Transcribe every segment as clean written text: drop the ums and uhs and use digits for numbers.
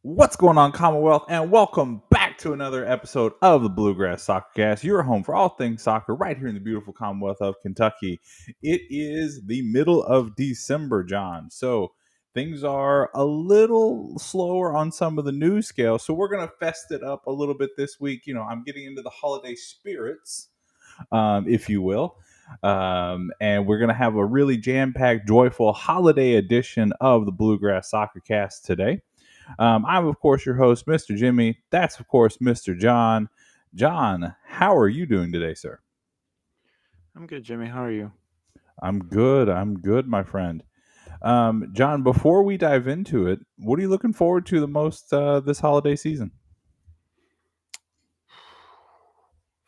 What's going on, Commonwealth, and welcome back to another episode of the Bluegrass Soccer Cast, your home for all things soccer right here in the beautiful Commonwealth of Kentucky. It is the middle of December, John, so things are a little slower on some of the news scale, so we're going to fest it up a little bit this week. I'm getting into the holiday spirits, if you will. And we're going to have a really jam-packed, joyful holiday edition of the Bluegrass Soccer Cast today. I'm, of course, your host, Mr. Jimmy. That's, of course, Mr. John. John, how are you doing today, sir? I'm good, Jimmy. How are you? I'm good. I'm good, my friend. John, before we dive into it, what are you looking forward to the most this holiday season?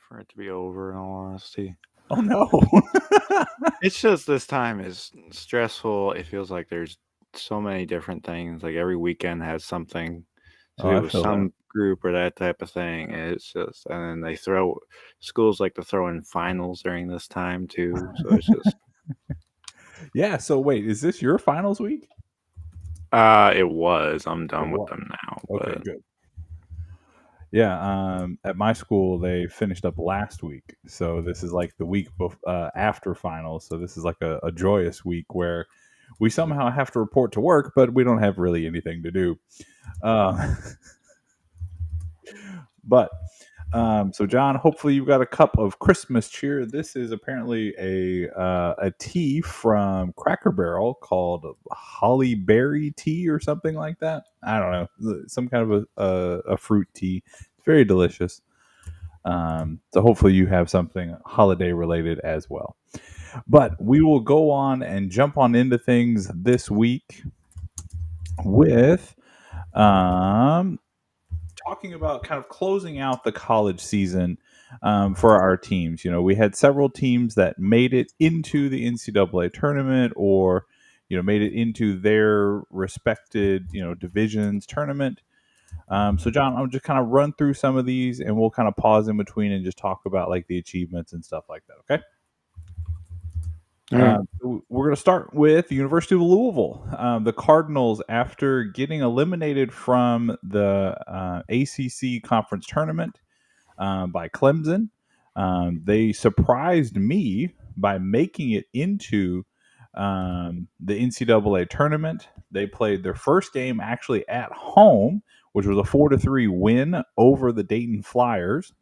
For it to be over, in all honesty. Oh, no. It's just this time is stressful. It feels like there's so many different things. Like every weekend has something to Oh, do I with feel that. some group or that type of thing. And it's just, and then schools like to throw in finals during this time too. So it's just, Yeah, so wait, is this your finals week? it was. I'm It done with was. them now. Okay, But good. Yeah, at my school, they finished up last week. So this is like the week after finals. So this is like a joyous week where we somehow have to report to work, but we don't have really anything to do. Uh, but so John, hopefully you've got a cup of Christmas cheer. This is apparently a tea from Cracker Barrel called Holly Berry tea or something like that. I don't know, some kind of a fruit tea. It's very delicious. So hopefully you have something holiday related as well. But we will go on and jump on into things this week with um, talking about kind of closing out the college season for our teams. We had several teams that made it into the NCAA tournament or made it into their respected divisions tournament. So, John, I'll just kind of run through some of these, and we'll kind of pause in between and just talk about like the achievements and stuff like that. Okay. yeah. We're going to start with the University of Louisville. The Cardinals, after getting eliminated from the ACC conference tournament by Clemson, they surprised me by making it into the NCAA tournament. They played their first game actually at home, which was a 4-3 win over the Dayton Flyers.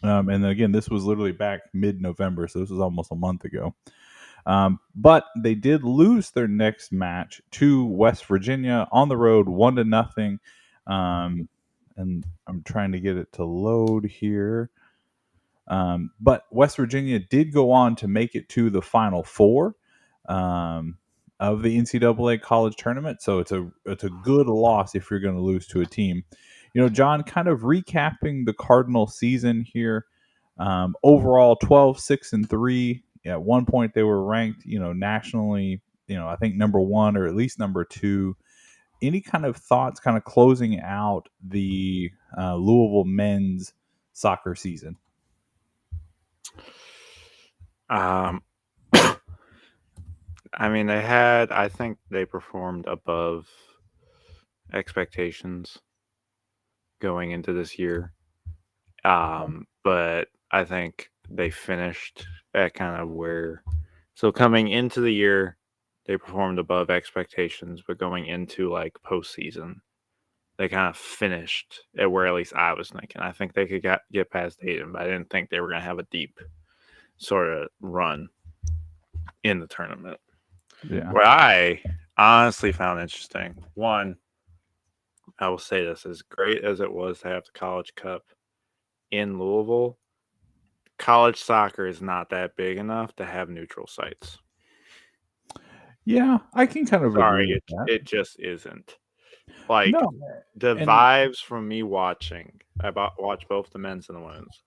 And again, this was literally back mid-November, so this was almost a month ago. But they did lose their next match to West Virginia on the road, 1-0. And I'm trying to get it to load here. But West Virginia did go on to make it to the Final Four of the NCAA college tournament. So it's a good loss if you're going to lose to a team. John, kind of recapping the Cardinal season here. Overall, 12-6-3. At one point, they were ranked, nationally, I think number one or at least number two. Any kind of thoughts, kind of closing out the Louisville men's soccer season? Um, I mean, I think they performed above expectations going into this year. But I think they finished at kind of so coming into the year, they performed above expectations, but going into like postseason, they kind of finished at where at least I was thinking. I think they could get past Dayton, but I didn't think they were going to have a deep sort of run in the tournament. Yeah. What I honestly found interesting, one, I will say this: as great as it was to have the College Cup in Louisville, college soccer is not that big enough to have neutral sites. Yeah, I can kind of agree Sorry, with it that. it just isn't. Like No, the and vibes from me watching, watch both the men's and the women's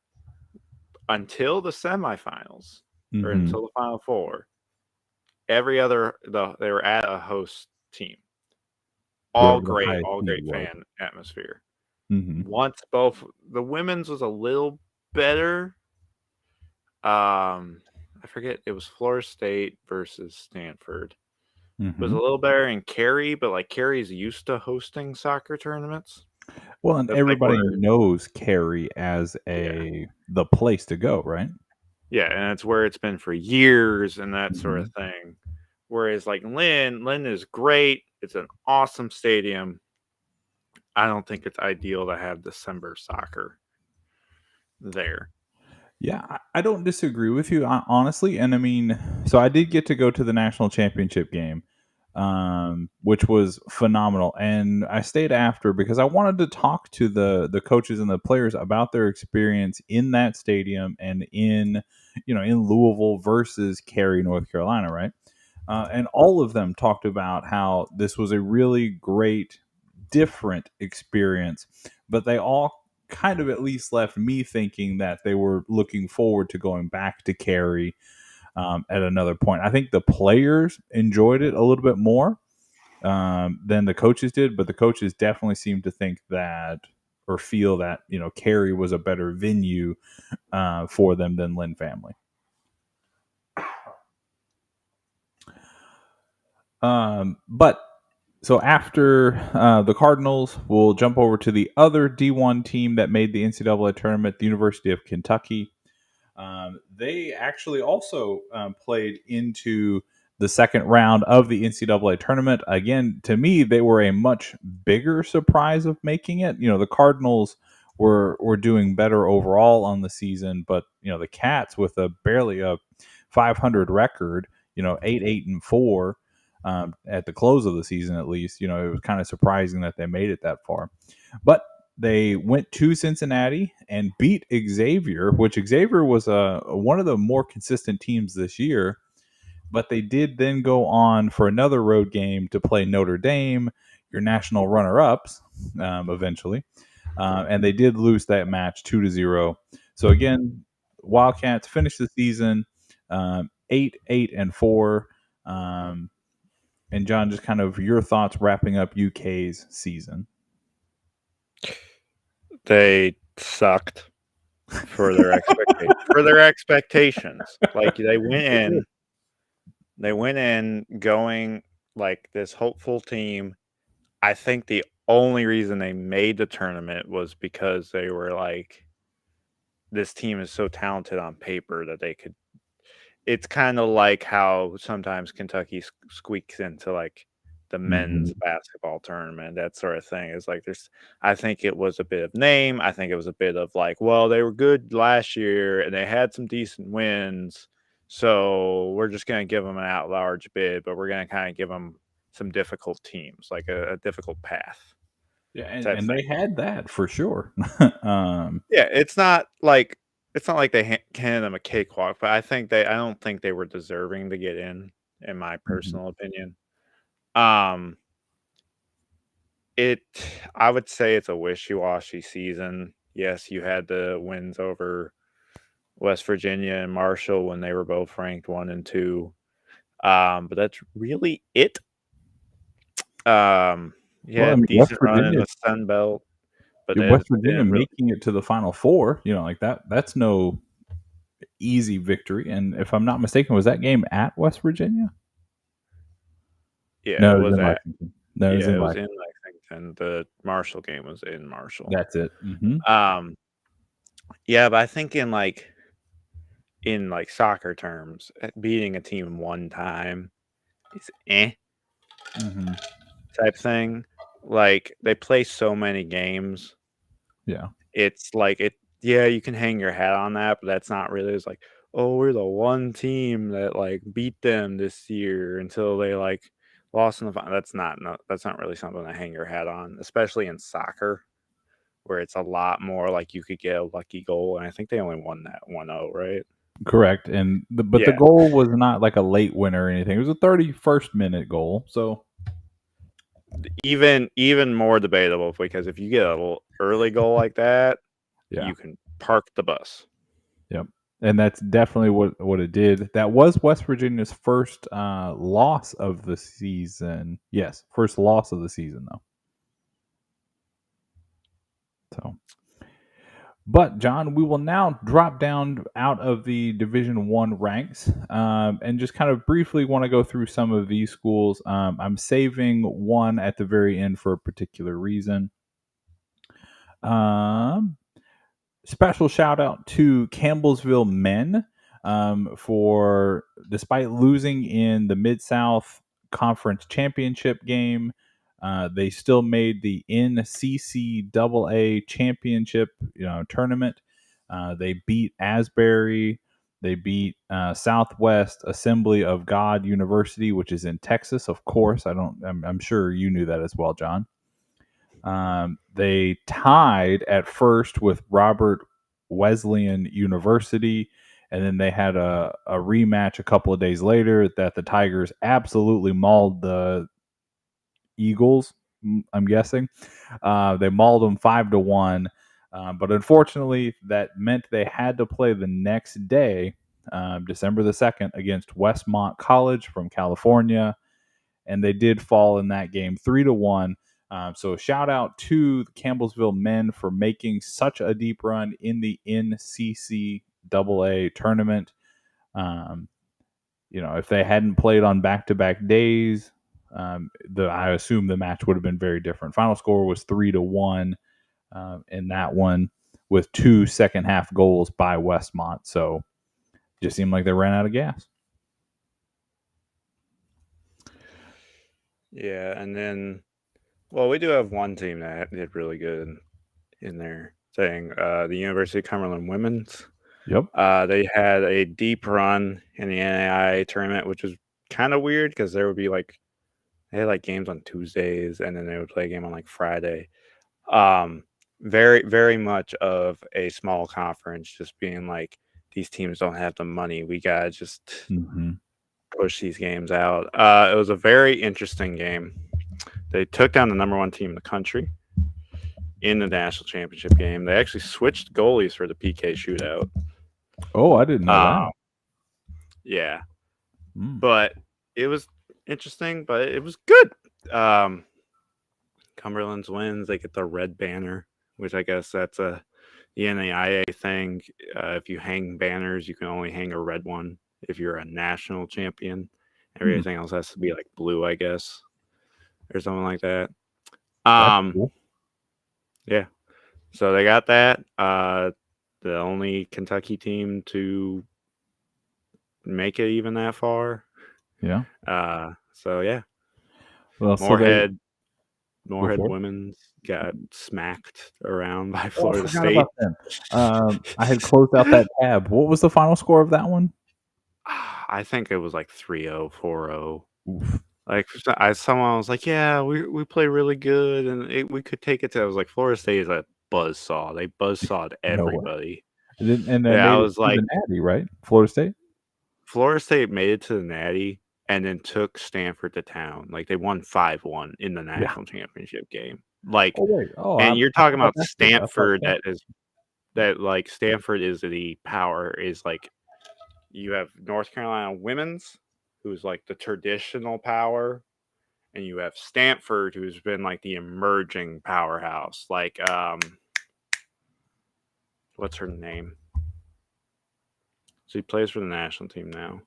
until the semifinals or mhm, until the final four. They were at a host team. whoever the highest All seed great was. fan atmosphere. Mhm. Once both the women's was a little better. I forget, it was Florida State versus Stanford. was a Mhm. little better in Cary, but like Cary's used to hosting soccer tournaments. Well, and That's like everybody where, knows Cary as yeah, the place to go, right? yeah, and it's where it's been for years and that sort of Mhm. thing. Whereas like Lynn is great. It's an awesome stadium. I don't think it's ideal to have December soccer there. Yeah, I don't disagree with you, honestly. And I mean, so I did get to go to the national championship game, which was phenomenal. And I stayed after because I wanted to talk to the coaches and the players about their experience in that stadium and in Louisville versus Cary, North Carolina, right? And all of them talked about how this was a really great, different experience, but they all kind of at least left me thinking that they were looking forward to going back to Cary at another point. I think the players enjoyed it a little bit more than the coaches did, but the coaches definitely seemed to think that or feel that Cary was a better venue for them than Lynn Family. But so after the Cardinals, we'll jump over to the other D1 team that made the NCAA tournament, the University of Kentucky. They actually also played into the second round of the NCAA tournament. Again, to me, they were a much bigger surprise of making it. The Cardinals were doing better overall on the season, but the Cats with a barely a 500 record, 8-8-4 at the close of the season, at least. It was kind of surprising that they made it that far, but they went to Cincinnati and beat Xavier, which Xavier was one of the more consistent teams this year. But they did then go on for another road game to play Notre Dame, your national runner-ups, eventually, and they did lose that match 2-0. So again, Wildcats finished the season 8-8-4. And John, just kind of your thoughts wrapping up UK's season. They sucked for their expectations. Like they went in going like this hopeful team. I think the only reason they made the tournament was because they were like, this team is so talented on paper that they could. It's kind of like how sometimes Kentucky squeaks into like the Mm-hmm. men's basketball tournament, that sort of thing. Is like I think it was a bit of name. I think it was a bit of like, well, they were good last year and they had some decent wins, so we're just going to give them an at-large bid, but we're going to kind of give them some difficult teams, like a difficult path Yeah, type and they thing. had that for sure. Yeah, it's not like they handed them a cakewalk, but I don't think they were deserving to get in my Mhm. personal opinion. Um, it I would say it's a wishy-washy season. Yes, you had the wins over West Virginia and Marshall when they were both ranked 1 and 2. But that's really it. You Well, I had mean, West decent run in Virginia, the Sun Belt, but West it Virginia didn't really. making it to the Final Four, like that's no easy victory. And if I'm not mistaken, was that game at West Virginia? Yeah, No, it it was was in at Lexington. No, it was yeah, in it was in Lexington. Lexington. The Marshall game was in Marshall. That's it. Hmm. Um, yeah, but I think in like soccer terms, beating a team one time is Hmm. type thing. Like they play so many games. Yeah, It's like yeah, you can hang your hat on that, but that's not really. It's like, oh, we're the one team that like beat them this year until they like lost in the final. That's not really something to hang your hat on, especially in soccer where it's a lot more like you could get a lucky goal, and I think they only won that 1-0, right? correct. But the Yeah. goal was not like a late winner or anything. It was a 31st minute goal. So Even more debatable because if you get a little early goal like that, yeah, you can park the bus. yep. And that's definitely what it did. That was West Virginia's first loss of the season. Yes, first loss of the season though. So, But John, we will now drop down out of the Division One ranks, and just kind of briefly want to go through some of these schools. I'm saving one at the very end for a particular reason. Um, Special shout out to Campbellsville men, for despite losing in the Mid South Conference Championship game, they still made the NCCAA Championship tournament. They beat Asbury. They beat Southwest Assembly of God University, which is in Texas. Of course, I don't. I'm sure you knew that as well, John. They tied at first with Robert Wesleyan University, and then they had a rematch a couple of days later that the Tigers absolutely mauled the Eagles. I'm guessing they mauled them 5-1, but unfortunately, that meant they had to play the next day, December the 2nd, against Westmont College from California, and they did fall in that game 3-1. So shout out to the Campbellsville men for making such a deep run in the NCCAA tournament. If they hadn't played on back-to-back days, I assume the match would have been very different. Final score was 3-1 in that one, with 2 second half goals by Westmont. So just seemed like they ran out of gas. Yeah, and then, well, we do have one team that did really good in their thing. The University of Cumberland women's. Yep. They had a deep run in the NAIA tournament, which was kind of weird because there would be they had games on Tuesdays, and then they would play a game on Friday. Very, very much of a small conference, just being these teams don't have the money. We gotta just push these games out. It was a very interesting game. They took down the number one team in the country in the national championship game. They actually switched goalies for the PK shootout. Oh, I didn't know that. Yeah. But it was interesting, but it was good. Cumberland's wins. They get the red banner, which I guess that's the NAIA thing. If you hang banners, you can only hang a red one if you're a national champion. Everything else has to be blue, I guess, or something like that. That's cool. Yeah. So they got that. The only Kentucky team to make it even that far. Yeah. So yeah. Well, Moorhead women's got smacked around by Florida State. I had closed out that tab. What was the final score of that one? I think it was 3-0, 4-0. Someone was like, "Yeah, we play really good, and we could take it to." I was like, "Florida State is a buzzsaw. They buzzsawed everybody." And they made it to the Natty, right? Florida State. Florida State made it to the Natty and then took Stanford to town. They won 5-1 in the national championship game. And you're talking about Stanford Stanford is the power, is you have North Carolina women's, who's the traditional power, and you have Stanford, who's been the emerging powerhouse. What's her name? She plays for the national team now.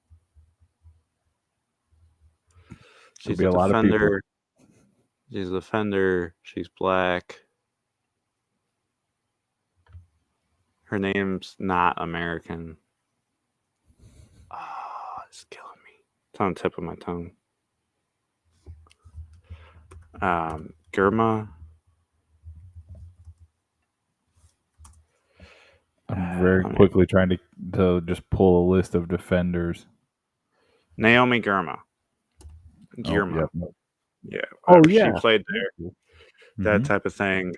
She's a defender. She's a defender. She's black. Her name's not American. Oh, it's killing me. It's on the tip of my tongue. Girma. I'm very quickly trying to just pull a list of defenders. Naomi Girma. Girma. Oh, yeah. Yeah. She played there. That type of thing.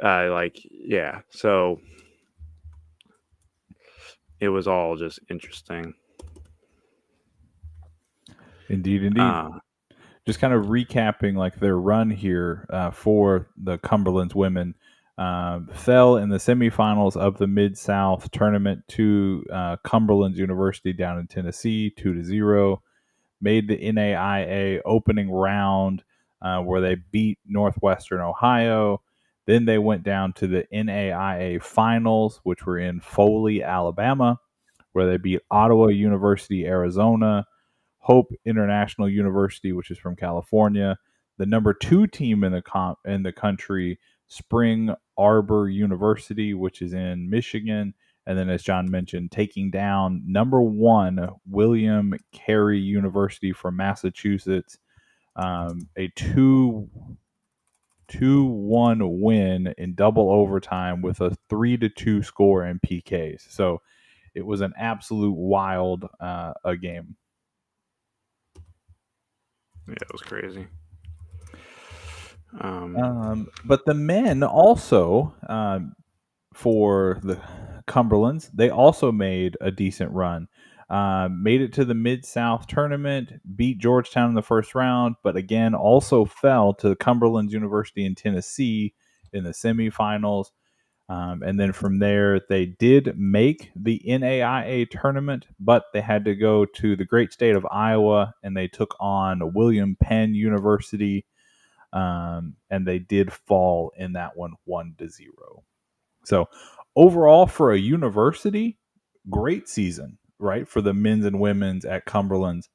Yeah. So it was all just interesting. Indeed. Just kind of recapping their run here for the Cumberland's women. Fell in the semifinals of the Mid-South tournament to Cumberland's University down in Tennessee, 2-0. Made the NAIA opening round where they beat Northwestern Ohio. Then they went down to the NAIA finals, which were in Foley, Alabama, where they beat Ottawa University, Arizona, Hope International University, which is from California, the number 2 team in the country, Spring Arbor University, which is in Michigan, and then, as John mentioned, taking down number 1 William Carey University from Massachusetts, a 2-1 win in double overtime with a 3-2 score in PKs. So it was an absolute wild a game. Yeah, it was crazy. But the men also, for the Cumberlands, they also made a decent run. Made it to the Mid-South tournament, beat Georgetown in the first round, but again also fell to Cumberland's University in Tennessee in the semifinals. And then from there, they did make the NAIA tournament, but they had to go to the great state of Iowa, and they took on William Penn University, and they did fall in that one 1-0. So overall, for a university, great season, right? For the men's and women's at Cumberland's.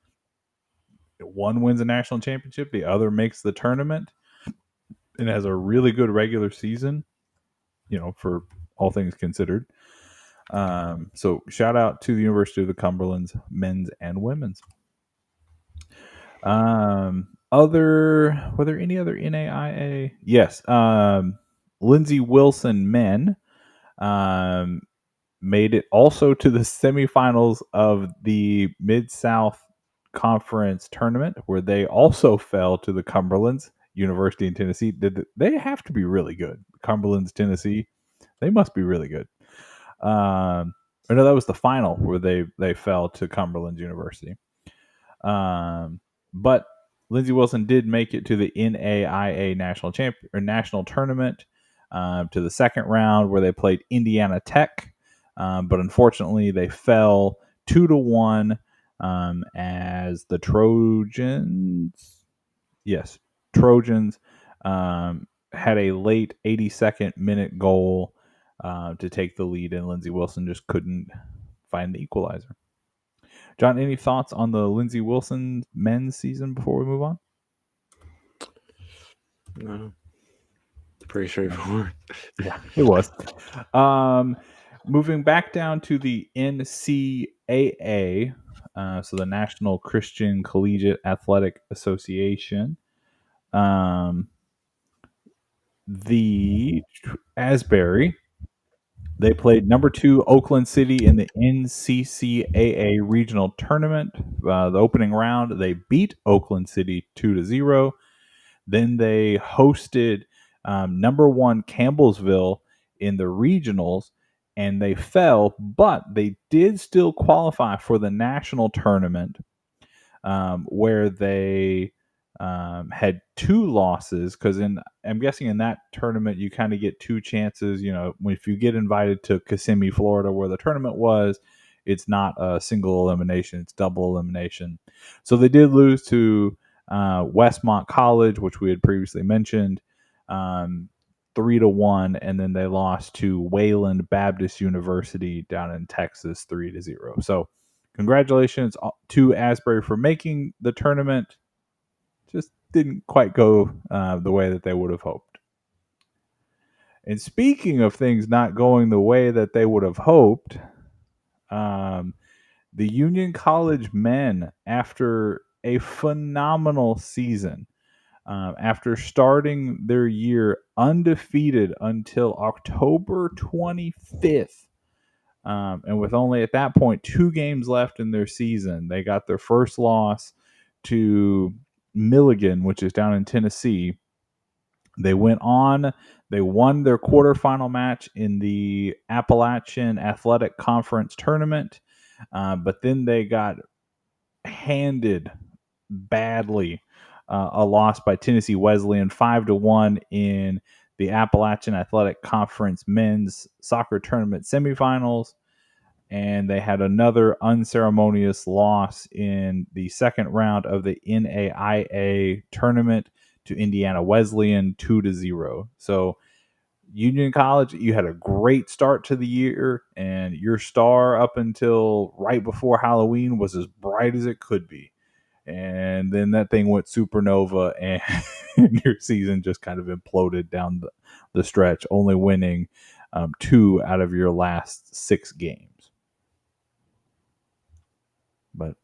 One wins a national championship, the other makes the tournament, and has a really good regular season, for all things considered. So shout out to the University of the Cumberlands, men's and women's. Were there any other NAIA? Yes. Lindsey Wilson men made it also to the semifinals of the Mid-South Conference tournament, where they also fell to the Cumberlands, University in Tennessee. They have to be really good. Cumberland's, Tennessee. They must be really good. I know that was the final where they fell to Cumberland's University. But Lindsey Wilson did make it to the NAIA national tournament, to the second round, where they played Indiana Tech. But unfortunately, they fell 2-1 as the Trojans. Yes, Trojans had a late 82nd minute goal to take the lead, and Lindsey Wilson just couldn't find the equalizer. John, any thoughts on the Lindsey Wilson men's season before we move on? No. Pretty straightforward. Yeah, it was. Moving back down to the NCAA, so the National Christian Collegiate Athletic Association. The Asbury, they played number 2 Oakland City in the NCCAA regional tournament. The opening round, they beat Oakland City 2-0. Then they hosted number 1 Campbellsville in the regionals, and they fell, but they did still qualify for the national tournament, where they had 2 losses, because I'm guessing in that tournament you kind of get 2 chances. If you get invited to Kissimmee, Florida, where the tournament was, it's not a single elimination, it's double elimination. So they did lose to Westmont College, which we had previously mentioned, 3-1, and then they lost to Wayland Baptist University down in Texas 3-0. So congratulations to Asbury for making the tournament. Just didn't quite go the way that they would have hoped. And speaking of things not going the way that they would have hoped, the Union College men, after a phenomenal season, after starting their year undefeated until October 25th, and with only at that point 2 games left in their season, they got their first loss to Milligan, which is down in Tennessee. They went on, they won their quarterfinal match in the Appalachian Athletic Conference tournament, but then they got handed badly a loss by Tennessee Wesleyan 5-1 in the Appalachian Athletic Conference men's soccer tournament semifinals. And they had another unceremonious loss in the second round of the NAIA tournament to Indiana Wesleyan 2-0. So Union College, you had a great start to the year, and your star up until right before Halloween was as bright as it could be. And then that thing went supernova, and your season just kind of imploded down the stretch, only winning 2 out of your last 6 games. But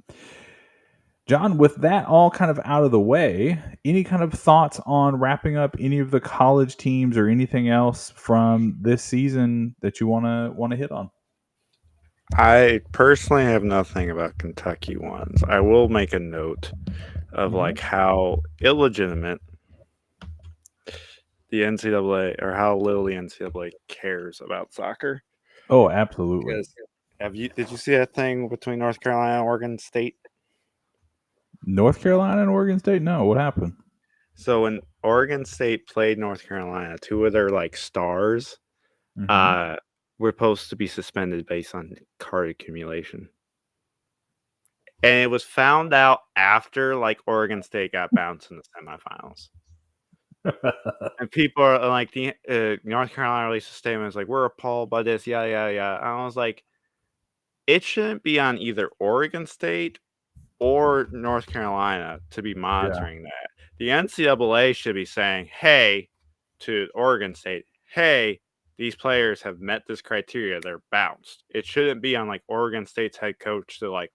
John, with that all kind of out of the way, any kind of thoughts on wrapping up any of the college teams or anything else from this season that you want to hit on? I personally have nothing about Kentucky ones. I will make a note of Mhm. like how illegitimate the NCAA or how little the NCAA cares about soccer. Oh, absolutely. Because did you see that thing between North Carolina and Oregon State? North Carolina and Oregon State? No, what happened? So when Oregon State played North Carolina, 2 of their like stars Mhm. were supposed to be suspended based on card accumulation. And it was found out after like Oregon State got bounced in the semifinals. And people are like, the North Carolina released a statement. It's like, we're appalled by this. Yeah, yeah, yeah. And I was like, it shouldn't be on either Oregon State or North Carolina to be monitoring that. The NCAA should be saying, hey, to Oregon State, hey, these players have met this criteria. They're bounced. It shouldn't be on like Oregon State's head coach to like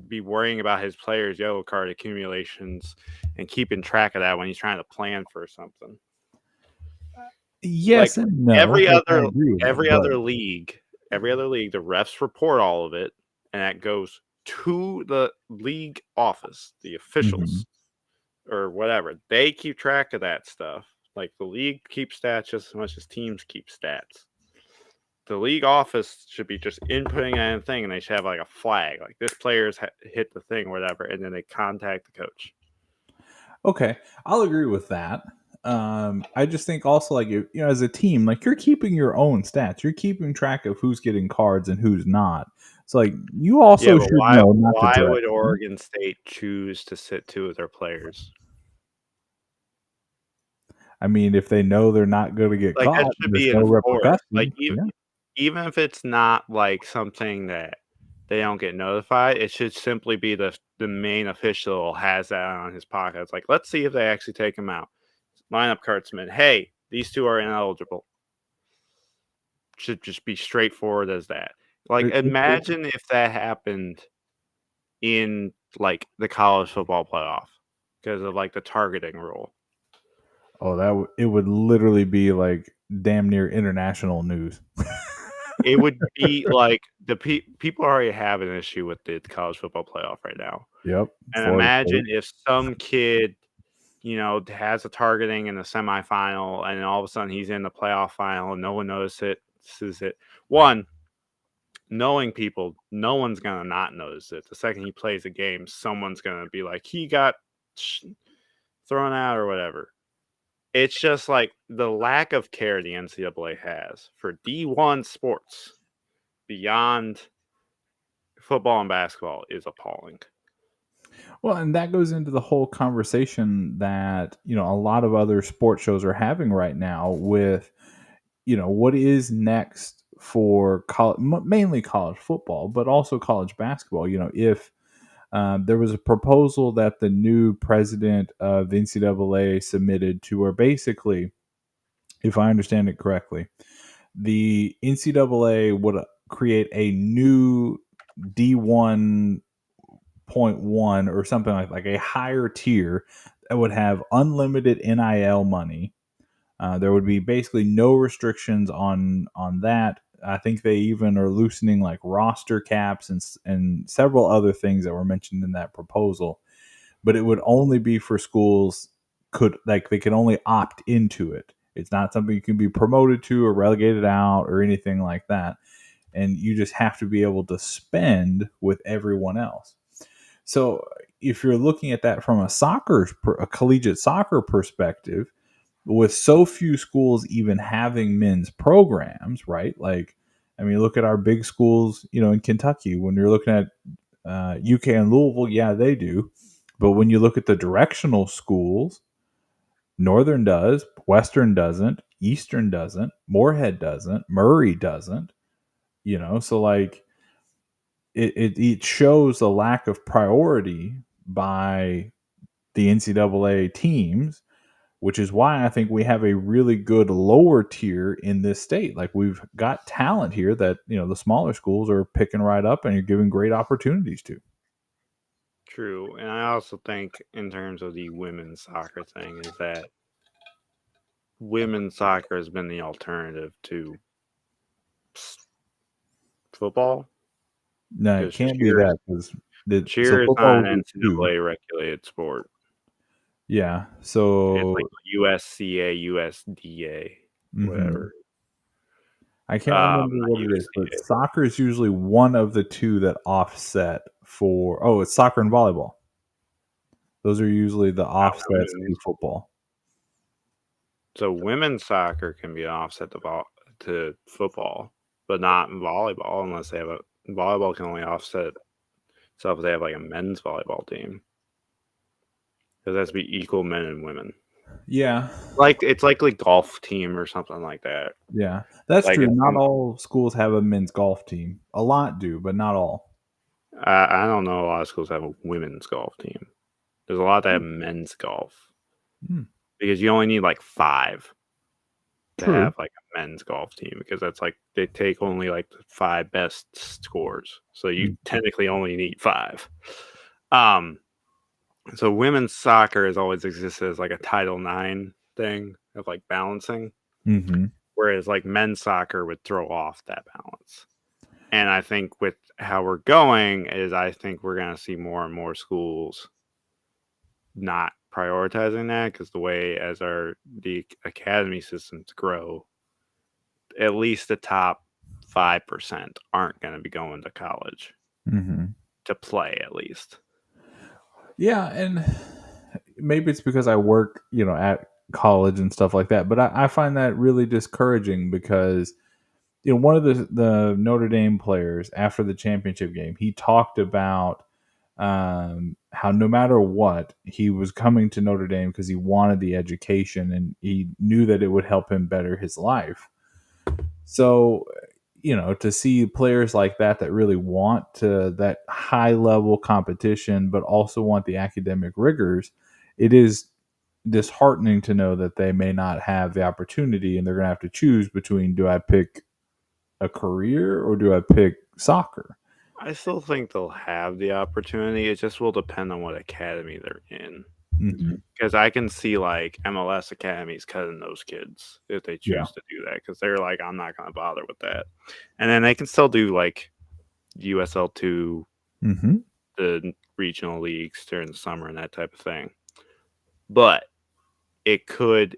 be worrying about his players' yellow card accumulations and keeping track of that when he's trying to plan for something. Yes Like and no. every Like, I other agree with every it, other league, the refs report all of it, and that goes to the league office, the officials, or whatever. They keep track of that stuff. Like the league keeps stats just as much as teams keep stats. The league office should be just inputting anything, and they should have like a flag, like this player's hit the thing, or whatever, and then they contact the coach. Okay, I'll agree with that. I just think also like as a team, like you're keeping your own stats, you're keeping track of who's getting cards and who's not. So like you also Yeah, but should know not to why direct would them. Oregon State choose to sit 2 of their players? I mean, if they know they're not going to get Like, that caught, should there's be no enforced. Like, repercussions. Yeah. even if it's not, like, something that they don't get notified, it should simply be the main official has that on his pocket. It's like, let's see if they actually take him out. Lineup card submit. Hey, these 2 are ineligible. Should just be straightforward as that. Like, imagine if that happened in, like, the college football playoff because of, like, the targeting rule. Oh, it would literally be like damn near international news. It would be like the people already have an issue with the college football playoff right now. Yep. And Florida imagine State. if some kid, has a targeting in the semifinal, and then all of a sudden he's in the playoff final and no one notices it. One, knowing people, no one's gonna not notice it. The second he plays a game, someone's gonna be like, he got thrown out or whatever. It's just like the lack of care the NCAA has for D1 sports beyond football and basketball is appalling. Well, and that goes into the whole conversation that, a lot of other sports shows are having right now with, what is next for mainly college football, but also college basketball. If there was a proposal that the new president of the NCAA submitted to, where basically, if I understand it correctly, the NCAA would create a new D1.1 or something like a higher tier that would have unlimited NIL money. There would be basically no restrictions on that. I think they even are loosening like roster caps and several other things that were mentioned in that proposal. But it would only be for schools they could only opt into it. It's not something you can be promoted to or relegated out or anything like that. And you just have to be able to spend with everyone else. So if you're looking at that from a collegiate soccer perspective, with so few schools even having men's programs, right? Like, I mean, look at our big schools, in Kentucky. When you're looking at UK and Louisville, yeah, they do. But when you look at the directional schools, Northern does, Western doesn't, Eastern doesn't, Moorhead doesn't, Murray doesn't. So like it shows a lack of priority by the NCAA teams, which is why I think we have a really good lower tier in this state. Like we've got talent here that the smaller schools are picking right up and you're giving great opportunities to. True. And I also think in terms of the women's soccer thing is that women's soccer has been the alternative to football. No, it 'Cause can't be that because cheer is football not would an be two. NCAA regulated sport. Yeah. It's So like USCA, USDA, whatever. I can't remember Not what it is, but USDA. soccer is usually one of the two that offset for. Oh, it's soccer and volleyball. Those are usually the offsets to women's. football. So women's soccer can be an offset to football, but not in volleyball unless they have volleyball can only offset itself if they have like a men's volleyball team. Because it has to be equal men and women. Yeah. Like it's like a golf team or something like that. Yeah. That's Like true. Not all schools have a men's golf team. A lot do, but not all. I don't know a lot of schools have a women's golf team. There's a lot that have men's golf. Because you only need like 5 to have like a men's golf team, because that's like they take only like the 5 best scores. So you technically only need 5. So women's soccer has always existed as like a Title IX thing of like balancing. Whereas like men's soccer would throw off that balance. And I think with how we're going is I think we're going to see more and more schools not prioritizing that, because the way as the academy systems grow, at least the top 5% aren't going to be going to college to play, at least. Yeah, and maybe it's because I work, at college and stuff like that, but I find that really discouraging because one of the Notre Dame players after the championship game, he talked about how no matter what, he was coming to Notre Dame because he wanted the education and he knew that it would help him better his life. So, to see players like that really want that high level competition, but also want the academic rigors, it is disheartening to know that they may not have the opportunity and they're going to have to choose between, do I pick a career or do I pick soccer? I still think they'll have the opportunity. It just will depend on what academy they're in. Because I can see like MLS academies cutting those kids if they choose to do that, because they're like, I'm not going to bother with that. And then they can still do like USL2, the regional leagues during the summer and that type of thing. But it could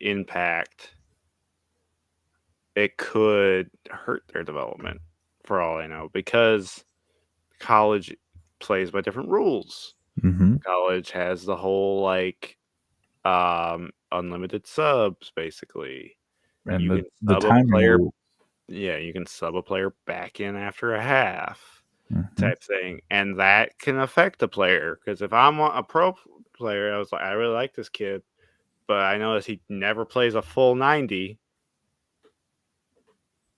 hurt their development for all I know, because college plays by different rules. College has the whole like unlimited subs, basically, and you can the sub a timing player. rules. Yeah, you can sub a player back in after a half, type thing, and that can affect the player. Because if I'm a pro player, I was like, I really like this kid, but I notice he never plays a full 90.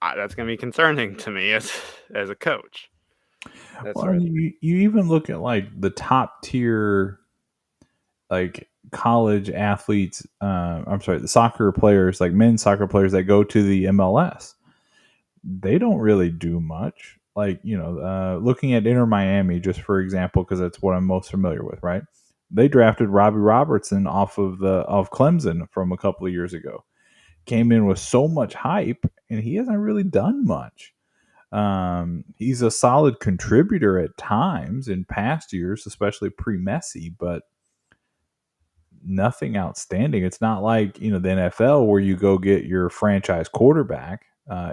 That's going to be concerning to me as a coach. You even look at like the top tier, like college athletes. I'm sorry, the soccer players, like men's soccer players that go to the MLS. They don't really do much. Like looking at Inter Miami, just for example, because that's what I'm most familiar with. Right? They drafted Robbie Robertson off of Clemson from a couple of years ago. Came in with so much hype, and he hasn't really done much. He's a solid contributor at times in past years, especially pre-Messi, but nothing outstanding. It's not like the NFL where you go get your franchise quarterback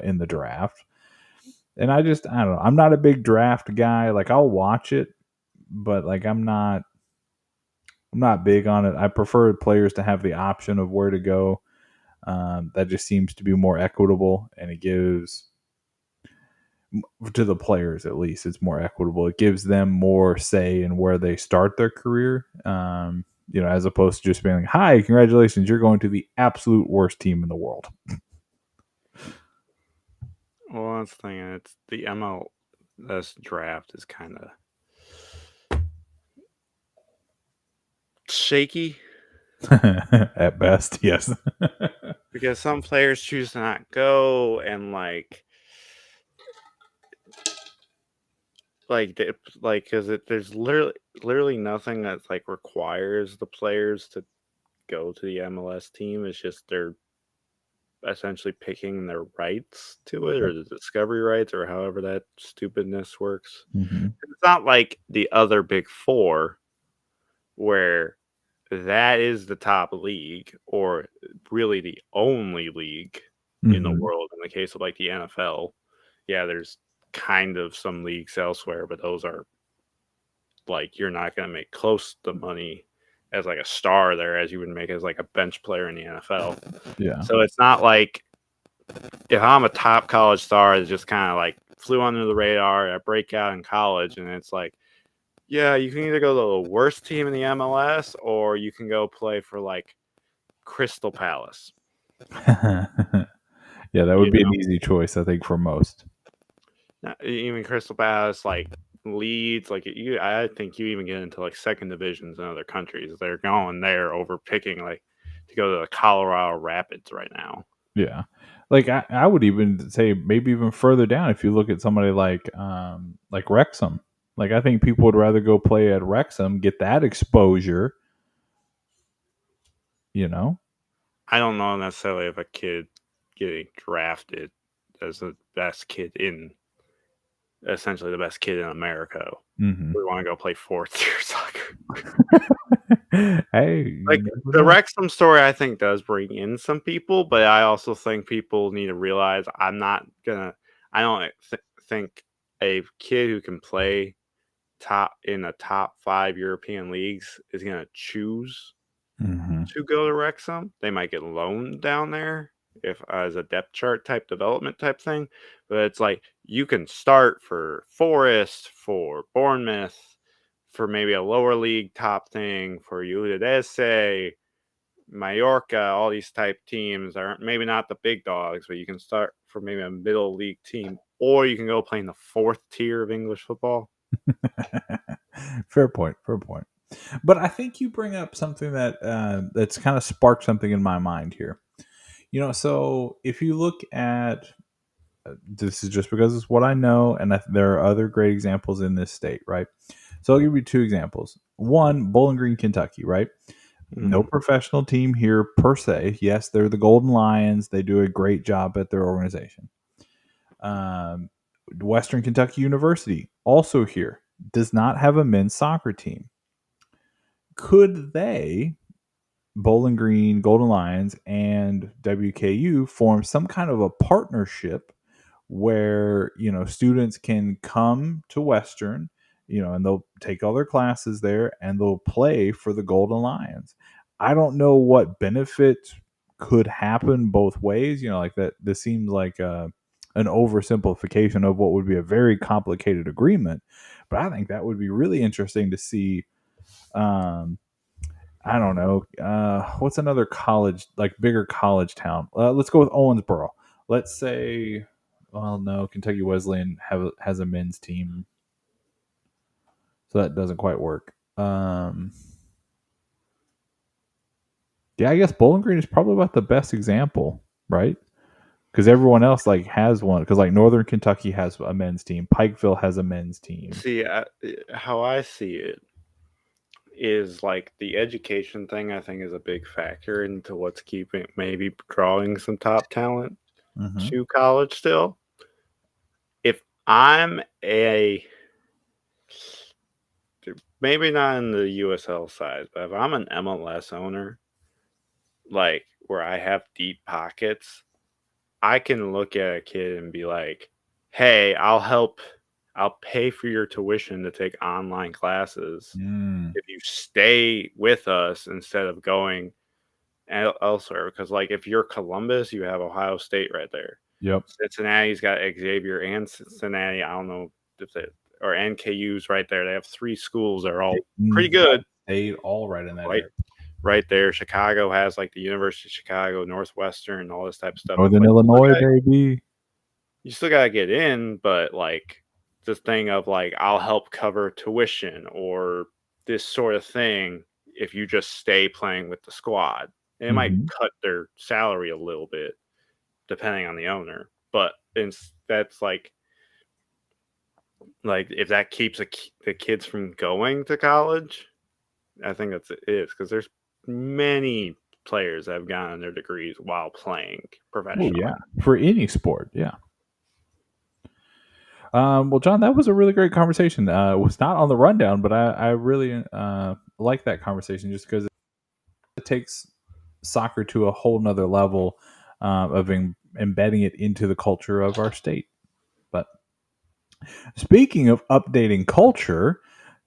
in the draft. And I don't know. I'm not a big draft guy. Like I'll watch it, but like I'm not big on it. I prefer players to have the option of where to go. That just seems to be more equitable, and it gives, to the players at least, it's more equitable. It gives them more say in where they start their career. as opposed to just being like, "Hi, congratulations, you're going to the absolute worst team in the world." Well, that's the thing. It's the MLS draft is kind of shaky At best, yes. because some players choose to not go, and like because there's literally nothing that like requires the players to go to the MLS team. It's just they're essentially picking their rights to it, or the discovery rights, or however that stupidness works. Mm-hmm. It's not like the other big four where that is the top league, or really the only league in the Mm-hmm. world. In the case of like the NFL, yeah, there's kind of some leagues elsewhere, but those are like you're not going to make close to money as like a star there as you would make as like a bench player in the NFL. Yeah. So it's not like if I'm a top college star that just kind of like flew under the radar, I break out in college, and it's like, yeah, you can either go to the worst team in the MLS or you can go play for like Crystal Palace. Yeah, that would be an easy choice, I think, for most. Even Crystal Palace, like Leeds, like I think you even get into like second divisions in other countries. They're going there over picking like to go to the Colorado Rapids right now. Yeah. Like I would even say maybe even further down if you look at somebody like Wrexham. Like I think people would rather go play at Wrexham, get that exposure, I don't know necessarily if a kid getting drafted as the best kid in essentially the best kid in America. Mm-hmm. We want to go play fourth tier soccer. Hey, Like the Wrexham story, I think does bring in some people, but I also think people need to realize I don't think a kid who can play in the top 5 European leagues is gonna choose to go to Wrexham. They might get loaned down there if as a depth chart type development type thing, but it's like you can start for Forest, for Bournemouth, for maybe a lower league top thing, for Udinese, Mallorca, all these type teams are maybe not the big dogs, but you can start for maybe a middle league team, or you can go play in the 4th tier of English football. Fair point. But I think you bring up something that's kind of sparked something in my mind here. So if you look at this is just because it's what I know, and there are other great examples in this state, right? So I'll give you 2 examples. One, Bowling Green, Kentucky, right? No professional team here per se. Yes, they're the Golden Lions. They do a great job at their organization. Western Kentucky University, also here, does not have a men's soccer team. Could they, Bowling Green, Golden Lions, and WKU, form some kind of a partnership where students can come to Western, and they'll take all their classes there and they'll play for the Golden Lions? I don't know what benefit could happen both ways. Like that. This seems like an oversimplification of what would be a very complicated agreement, but I think that would be really interesting to see. I don't know. What's another college, like bigger college town? Let's go with Owensboro. Let's say, well, no, Kentucky Wesleyan has a men's team, so that doesn't quite work. Yeah, I guess Bowling Green is probably about the best example, right? Because everyone else like has one. Because like Northern Kentucky has a men's team, Pikeville has a men's team. See, how I see it is like the education thing. I think is a big factor into what's keeping maybe drawing some top talent to college still. If I'm maybe not in the USL side, but if I'm an MLS owner, like where I have deep pockets, I can look at a kid and be like, hey, I'll pay for your tuition to take online classes if you stay with us instead of going elsewhere. Because like if you're Columbus, you have Ohio State right there. Yep. Cincinnati's got Xavier and Cincinnati. I don't know if they or NKU's right there. They have 3 schools that are all pretty good. State, all right in that Right. area. Right there. Chicago has like the University of Chicago, Northwestern, all this type of stuff. Northern Like, Illinois, baby. you still gotta get in, but like this thing of like I'll help cover tuition or this sort of thing if you just stay playing with the squad. And it might Mhm. cut their salary a little bit depending on the owner, but that's like if that keeps the kids from going to college, I think that's it is because there's many players that have gotten their degrees while playing Oh professionally. yeah, for any sport, yeah. Well, John, that was a really great conversation. It was not on the rundown, but I really like that conversation just because it takes soccer to a whole nother level of embedding it into the culture of our state. But speaking of updating culture,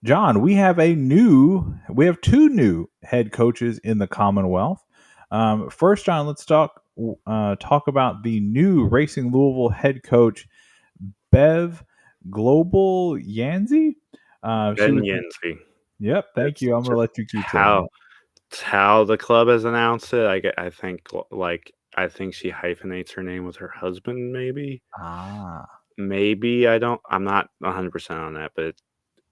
John, we have two new head coaches in the Commonwealth. First, John, let's talk about the new Racing Louisville head coach, Bev Global Yanzi. She Ben was. Yensley. Yep. Thank you. I'm going to let you keep saying that. It's how the club has announced it. I think I think she hyphenates her name with her husband. Maybe I'm not 100% on that, but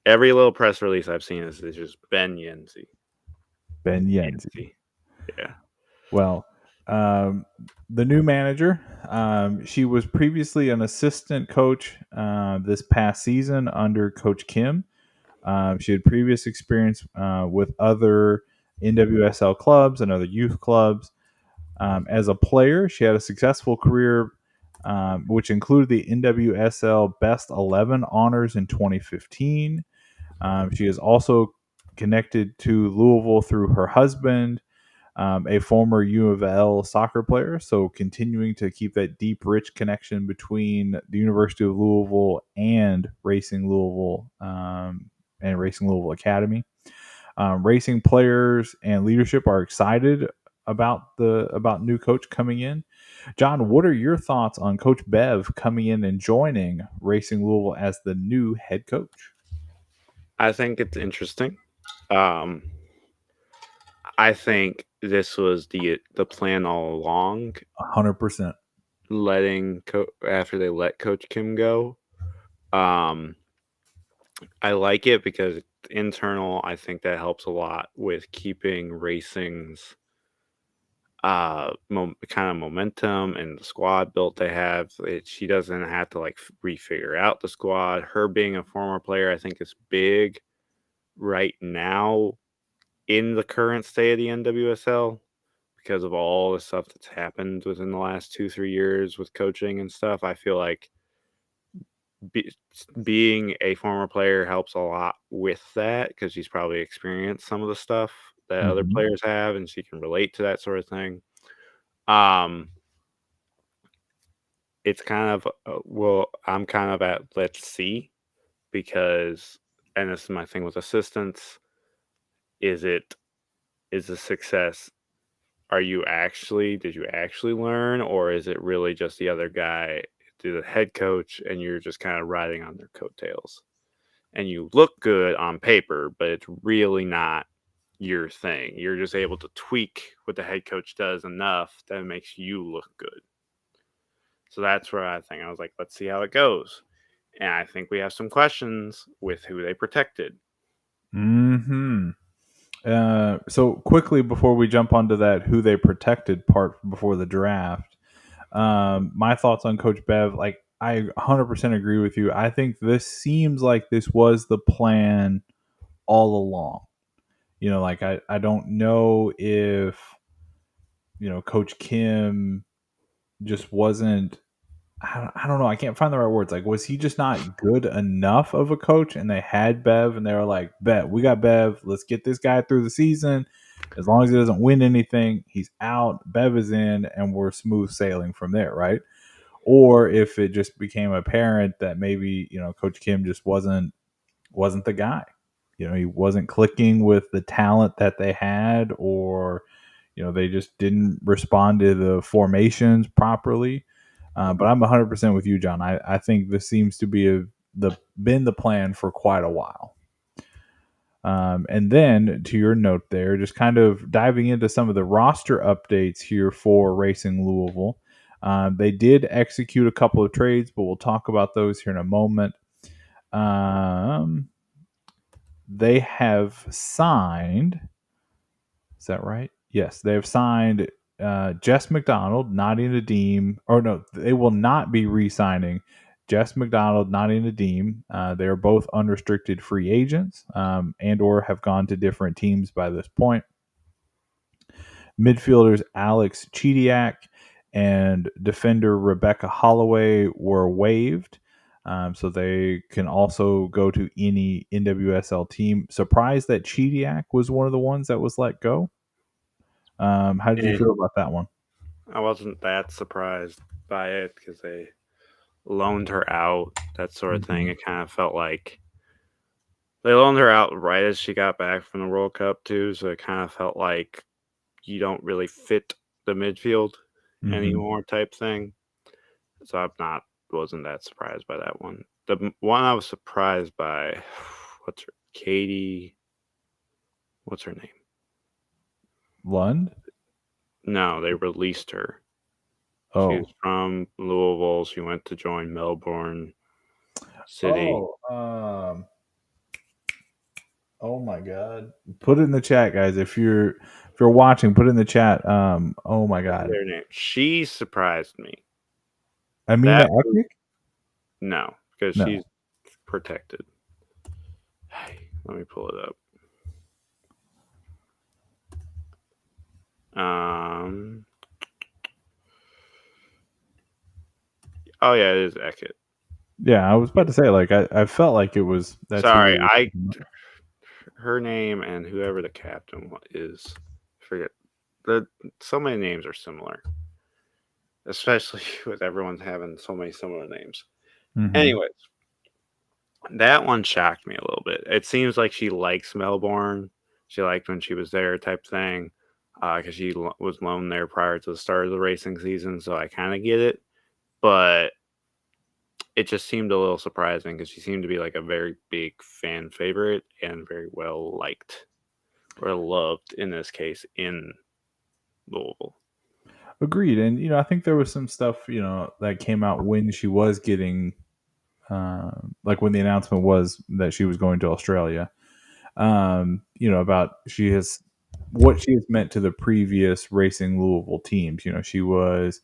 every little press release I've seen is just Ben Yensley. Ben Yenzi. Yeah. Well, the new manager, she was previously an assistant coach this past season under Coach Kim. She had previous experience with other NWSL clubs and other youth clubs. As a player, she had a successful career, which included the NWSL Best 11 honors in 2015. She is also connected to Louisville through her husband, a former U of L soccer player. So continuing to keep that deep, rich connection between the University of Louisville and Racing Louisville and Racing Louisville Academy. Racing players and leadership are excited about new coach coming in. John, what are your thoughts on Coach Bev coming in and joining Racing Louisville as the new head coach? I think it's interesting. I think this was the plan all along. 100%. After they let Coach Kim go. I like it because it's internal. I think that helps a lot with keeping racing's kind of momentum and the squad built they have. She doesn't have to like refigure out the squad. Her being a former player, I think, is big right now in the current state of the NWSL because of all the stuff that's happened within the last 2-3 years with coaching and stuff. I feel like being a former player helps a lot with that because she's probably experienced some of the stuff that other players have and she can relate to that sort of thing. It's kind of I'm kind of at let's see, because, and this is my thing with assistants, is a success, did you actually learn, or is it really just the other guy, the head coach, and you're just kind of riding on their coattails and you look good on paper, but it's really not your thing. You're just able to tweak what the head coach does enough that it makes you look good. So that's where I was like, let's see how it goes. And I think we have some questions with who they protected. So quickly before we jump onto that, who they protected part before the draft, my thoughts on Coach Bev, like I 100% agree with you. I think this seems like this was the plan all along. Like I don't know if, Coach Kim just wasn't, I don't know. I can't find the right words. Like, was he just not good enough of a coach? And they had Bev, and they were like, "Bet we got Bev. Let's get this guy through the season. As long as he doesn't win anything, he's out. Bev is in, and we're smooth sailing from there, right?" Or if it just became apparent that maybe Coach Kim just wasn't the guy. He wasn't clicking with the talent that they had, or they just didn't respond to the formations properly. But I'm 100% with you, John. I think this seems to be been the plan for quite a while. And then to your note there, just kind of diving into some of the roster updates here for Racing Louisville. They did execute a couple of trades, but we'll talk about those here in a moment. They have signed. Is that right? Yes, they have signed Jess McDonald, Nadia Nadim, or no, they will not be re-signing Jess McDonald, Nadia Nadim. They are both unrestricted free agents and or have gone to different teams by this point. Midfielders Alex Chidiak and defender Rebecca Holloway were waived. So they can also go to any NWSL team. Surprised that Chidiak was one of the ones that was let go. How did you feel about that one? I wasn't that surprised by it because they loaned her out, that sort of thing. It kind of felt like they loaned her out right as she got back from the World Cup too, so it kind of felt like you don't really fit the midfield anymore type thing. So wasn't that surprised by that one. The one I was surprised by, Katie, what's her name? Lund? No, they released her. Oh. She was from Louisville. She went to join Melbourne City. Oh my God! Put it in the chat, guys. If you're watching, put it in the chat. Oh my God! Their name. She surprised me. Amina Eknik? No, because she's protected. Hey, let me pull it up. Oh yeah, it is Eckett. Yeah, I was about to say, like, I felt like it was. That's Sorry, her name and whoever the captain is, forget. So many names are similar, especially with everyone having so many similar names. Anyways, that one shocked me a little bit. It seems like she likes Melbourne. She liked when she was there, type thing, because she was loaned there prior to the start of the racing season. So I kind of get it, but it just seemed a little surprising because she seemed to be like a very big fan favorite and very well liked or loved in this case in Louisville. Agreed. And, I think there was some stuff, that came out when she was getting, like when the announcement was that she was going to Australia, about what she has meant to the previous Racing Louisville teams. She was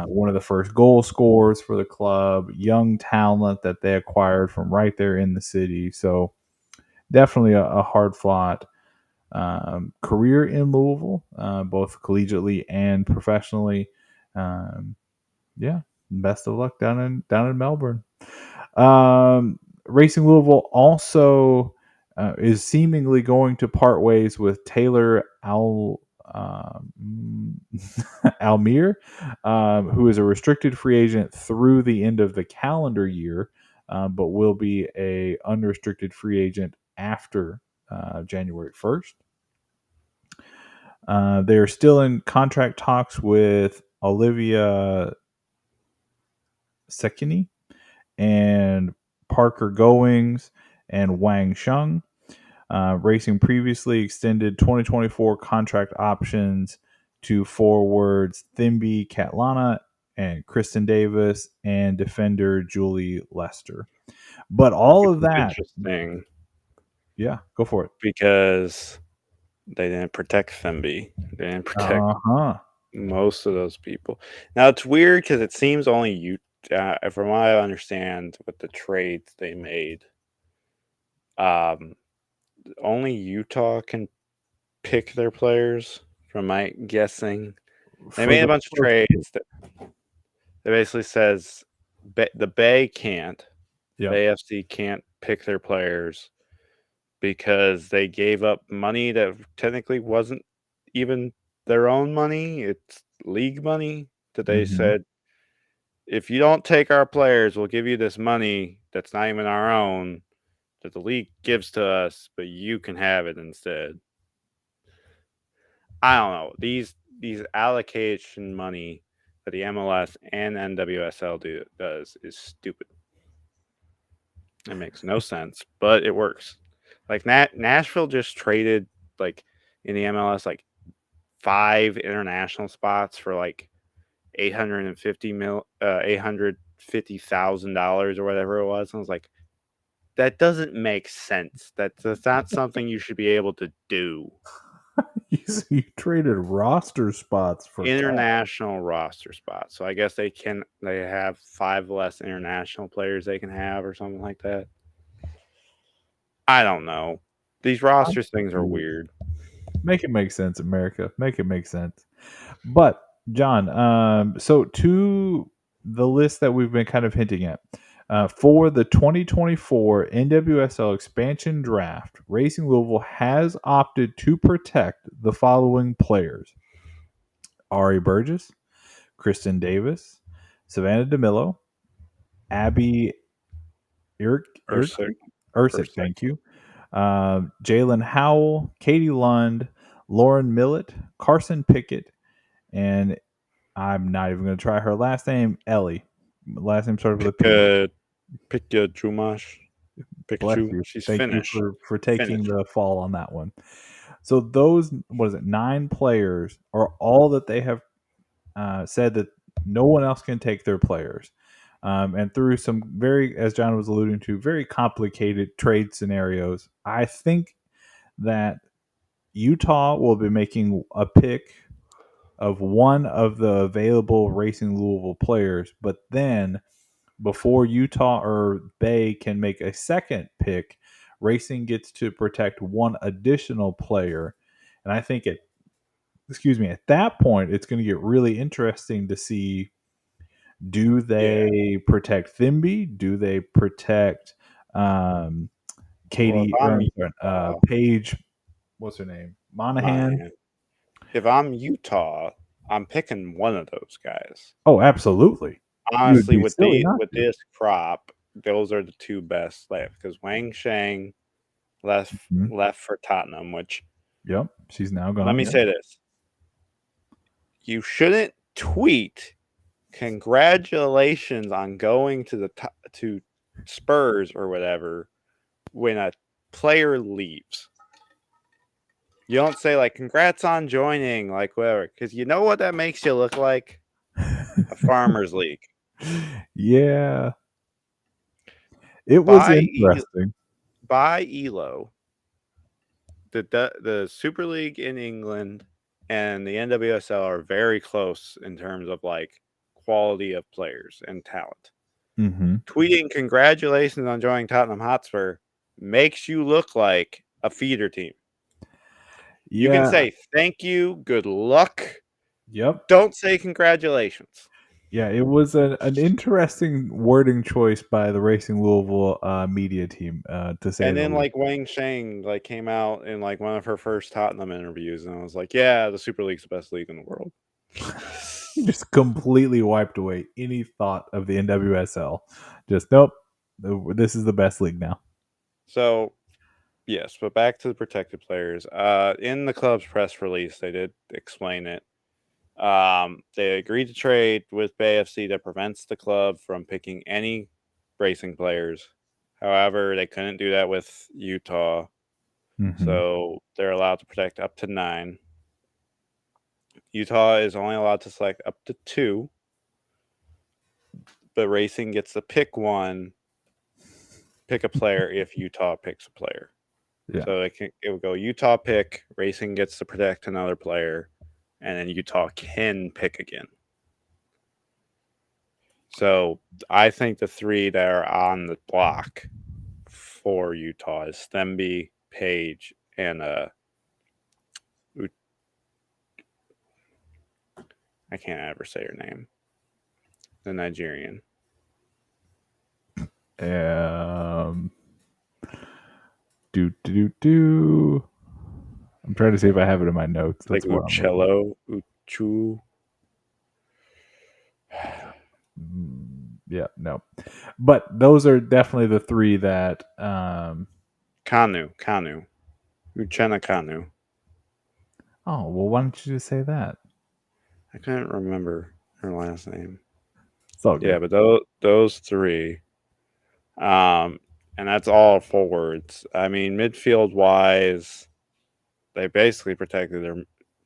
one of the first goal scorers for the club, young talent that they acquired from right there in the city. So definitely a hard fought career in Louisville, both collegiately and professionally. Yeah, best of luck down in Melbourne. Racing Louisville also is seemingly going to part ways with Taylor Almir, who is a restricted free agent through the end of the calendar year, but will be a unrestricted free agent after January 1st. They are still in contract talks with Olivia Sekini and Parker Goings and Wang Sheng. Racing previously extended 2024 contract options to forwards Thimby Catlana and Kristen Davis and defender Julie Lester. But all of that, interesting. Yeah, go for it. Because they didn't protect Thimby. They didn't protect most of those people. Now it's weird because it seems only you. From what I understand, with the trades they made, only Utah can pick their players. From my guessing, they made a bunch of trades that basically says the Bay can't. Yep. The AFC can't pick their players because they gave up money that technically wasn't even their own money. It's league money that they said, if you don't take our players, we'll give you this money that's not even our own that the league gives to us, but you can have it instead. I don't know. These allocation money that the MLS and NWSL does is stupid. It makes no sense, but it works. Like Nashville just traded like in the MLS like 5 international spots for like $850,000 or whatever it was. And I was like, that doesn't make sense. That's not something you should be able to do. You traded roster spots for International roster spots. So I guess they have 5 less international players they can have or something like that. I don't know. These roster things are weird. Make it make sense, America. Make it make sense. But John, so to the list that we've been kind of hinting at, for the 2024 NWSL expansion draft, Racing Louisville has opted to protect the following players: Ari Burgess, Kristen Davis, Savannah DeMillo, Abby Ursic, thank you, Jalen Howell, Katie Lund, Lauren Millett, Carson Pickett, and I'm not even going to try her last name, Ellie. Last name started with a P. Chumash. Bless you. She's Thank Finnish. you for taking the fall on that one. So those, 9 players are all that they have said that no one else can take their players. And through some very, as John was alluding to, very complicated trade scenarios, I think that Utah will be making a pick of one of the available Racing Louisville players, but then before Utah or Bay can make a second pick, Racing gets to protect one additional player. And I think at that point, it's going to get really interesting to see, do they protect Thimby? Do they protect Katie Paige? What's her name? Monahan. If I'm Utah, I'm picking one of those guys. Oh, absolutely. Honestly, with this crop, those are the 2 best left because Wang Shang left for Tottenham, which she's now gone. Let me say this: you shouldn't tweet congratulations on going to to Spurs or whatever when a player leaves. You don't say like congrats on joining, like whatever, because you know what that makes you look like? A farmers league. Yeah. It was interesting. By ELO, the Super League in England and the NWSL are very close in terms of like quality of players and talent. Tweeting congratulations on joining Tottenham Hotspur makes you look like a feeder team. You can say thank you, good luck. Don't say congratulations. Yeah, it was an interesting wording choice by the Racing Louisville media team, to say. And then like Wang Shang like came out in like one of her first Tottenham interviews, and I was like, yeah, the Super League's the best league in the world. He just completely wiped away any thought of the NWSL. Just nope, this is the best league now. So yes, but back to the protected players. In the club's press release, they did explain it. They agreed to trade with Bay FC that prevents the club from picking any Racing players. However, they couldn't do that with Utah. So they're allowed to protect up to 9. Utah is only allowed to select up to 2. But Racing gets to pick a player if Utah picks a player. Yeah. So it will go Utah pick, Racing gets to protect another player, and then Utah can pick again. So I think the 3 that are on the block for Utah is Themby, Page, and I can't ever say her name. The Nigerian. I'm trying to see if I have it in my notes. That's like Uccello, Uchu. Yeah, no. But those are definitely the 3 that Kanu. Uchenna Kanu. Oh, well, why don't you just say that? I couldn't remember her last name. It's all good. Yeah, but those 3. and that's all forwards. I mean, midfield wise, they basically protected their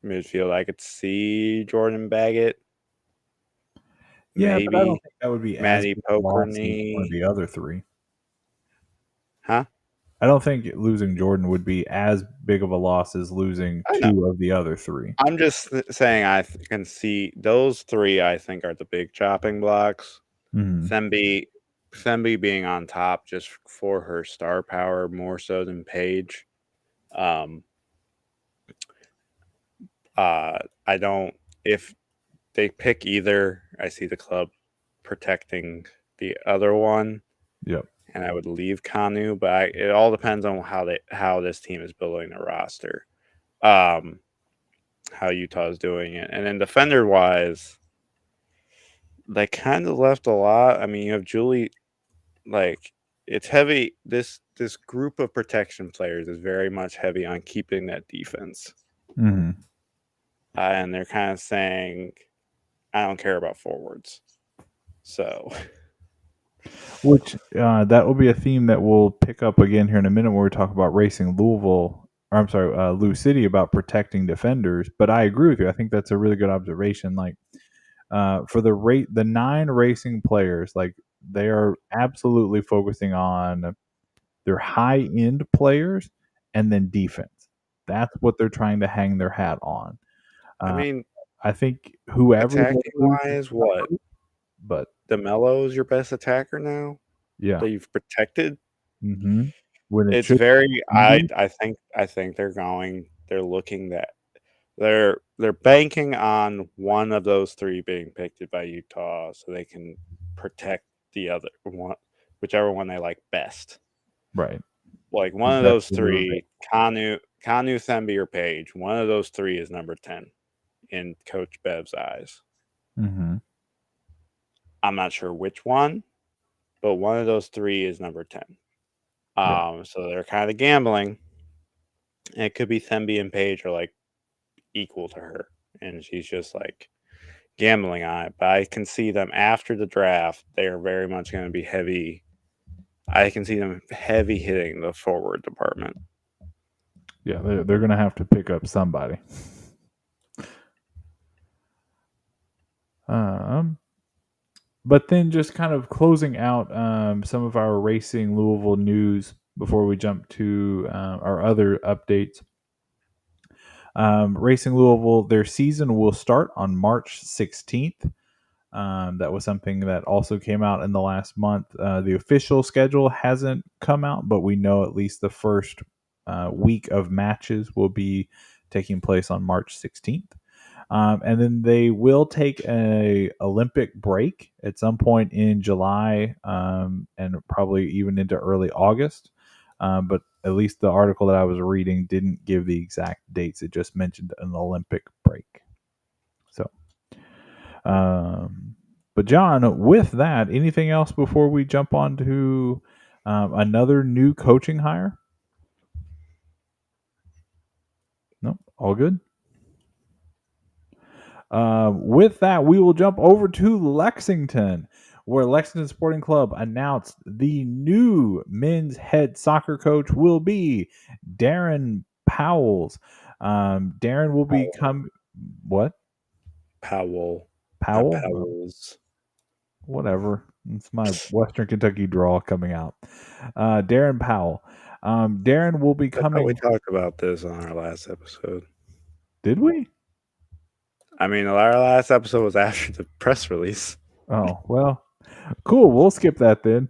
midfield. I could see Jordan Baggett, Yeah, but I don't maybe think that would be as Matty big a loss as one of Pokerney. the other three. Huh? I don't think losing Jordan would be as big of a loss as losing I know. two of the other three. I'm just saying can see those three. I think are the big chopping blocks. Mhm. Themby being on top just for her star power more so than Paige. I don't. If they pick either, I see the club protecting the other one, Yep. and I would leave Kanu. But it all depends on how this team is building the roster, how Utah is doing it, and then defender wise, they kind of left a lot. I mean, you have Julie. Like it's heavy. This group of protection players is very much heavy on keeping that defense, Mhm. and they're kind of saying, "I don't care about forwards." So, Which that will be a theme that we'll pick up again here in a minute when we talk about racing Louisville. Or I'm sorry, Lou City about protecting defenders. But I agree with you. I think that's a really good observation. Like for the 9 racing players, like they are absolutely focusing on their high end players and then defense. That's what they're trying to hang their hat on. I Uh, mean, I think whoever they attacking lose, wise, what but DeMelo's your best attacker now yeah, that you've protected. when it It's should very. be. I think they're going. They're looking that they're banking on one of those three being picked by Utah, so they can protect the other one, whichever one they like best. Right. Like one of That's those the motivation. three, Kanu, Themby, or Page. One of those three is number 10 in Coach Bev's eyes. Mm-hmm. I'm not sure which one, but one of those three is number 10. Yeah. So they're kind of gambling. And it could be Themby and Page are like equal to her, and she's just like gambling on it. But I can see them after the draft. They are very much going to be heavy. I can see them heavy hitting the forward department. Yeah, they're going to have to pick up somebody. But then just kind of closing out some of our racing Louisville news before we jump to our other updates. Racing Louisville, their season will start on March 16th. That was something that also came out in the last month. The official schedule hasn't come out, but we know at least the first week of matches will be taking place on March 16th. And then they will take a Olympic break at some point in July and probably even into early August. But at least the article that I was reading didn't give the exact dates. It just mentioned an Olympic break. So, but John, with that, anything else before we jump on to another new coaching hire? No, all good. With that, we will jump over to Lexington, where Lexington Sporting Club announced the new men's head soccer coach will be Darren Powell's. Darren will become what? Powell, not Powell? Powell's. Whatever. It's my Western Kentucky draw coming out. Darren Powell. Darren will be I thought we coming. talked about this on our last episode. Did we? I mean, our last episode was after the press release. Oh, well, cool. We'll skip that then.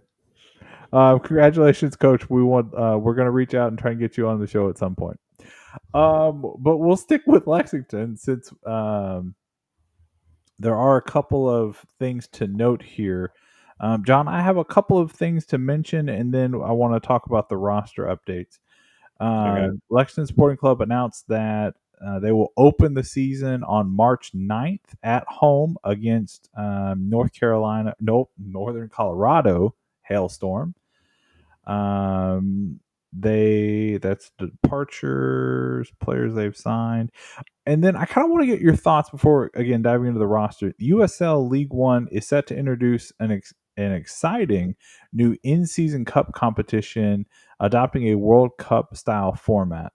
Congratulations, Coach. We're gonna reach out and try and get you on the show at some point. But we'll stick with Lexington since there are a couple of things to note here. John, I have a couple of things to mention, and then I want to talk about the roster updates. Okay. Lexington Sporting Club announced that they will open the season on March 9th at home against Northern Colorado Hailstorm. That's departures, players they've signed. And then I kind of want to get your thoughts before again diving into the roster. USL League One is set to introduce an exciting new in-season cup competition adopting a World Cup style format.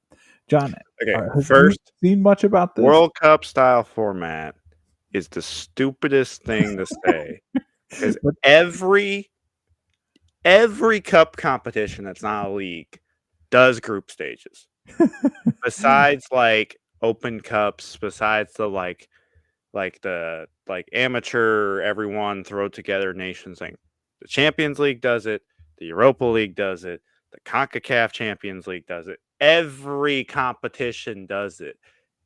John, Okay, have you first, seen much about this? World Cup style format is the stupidest thing to say because But- every cup competition that's not a league does group stages. Besides like open cups, besides the like the amateur everyone throw together nations thing. The Champions League does it, the Europa League does it, the CONCACAF Champions League does it. Every competition does it.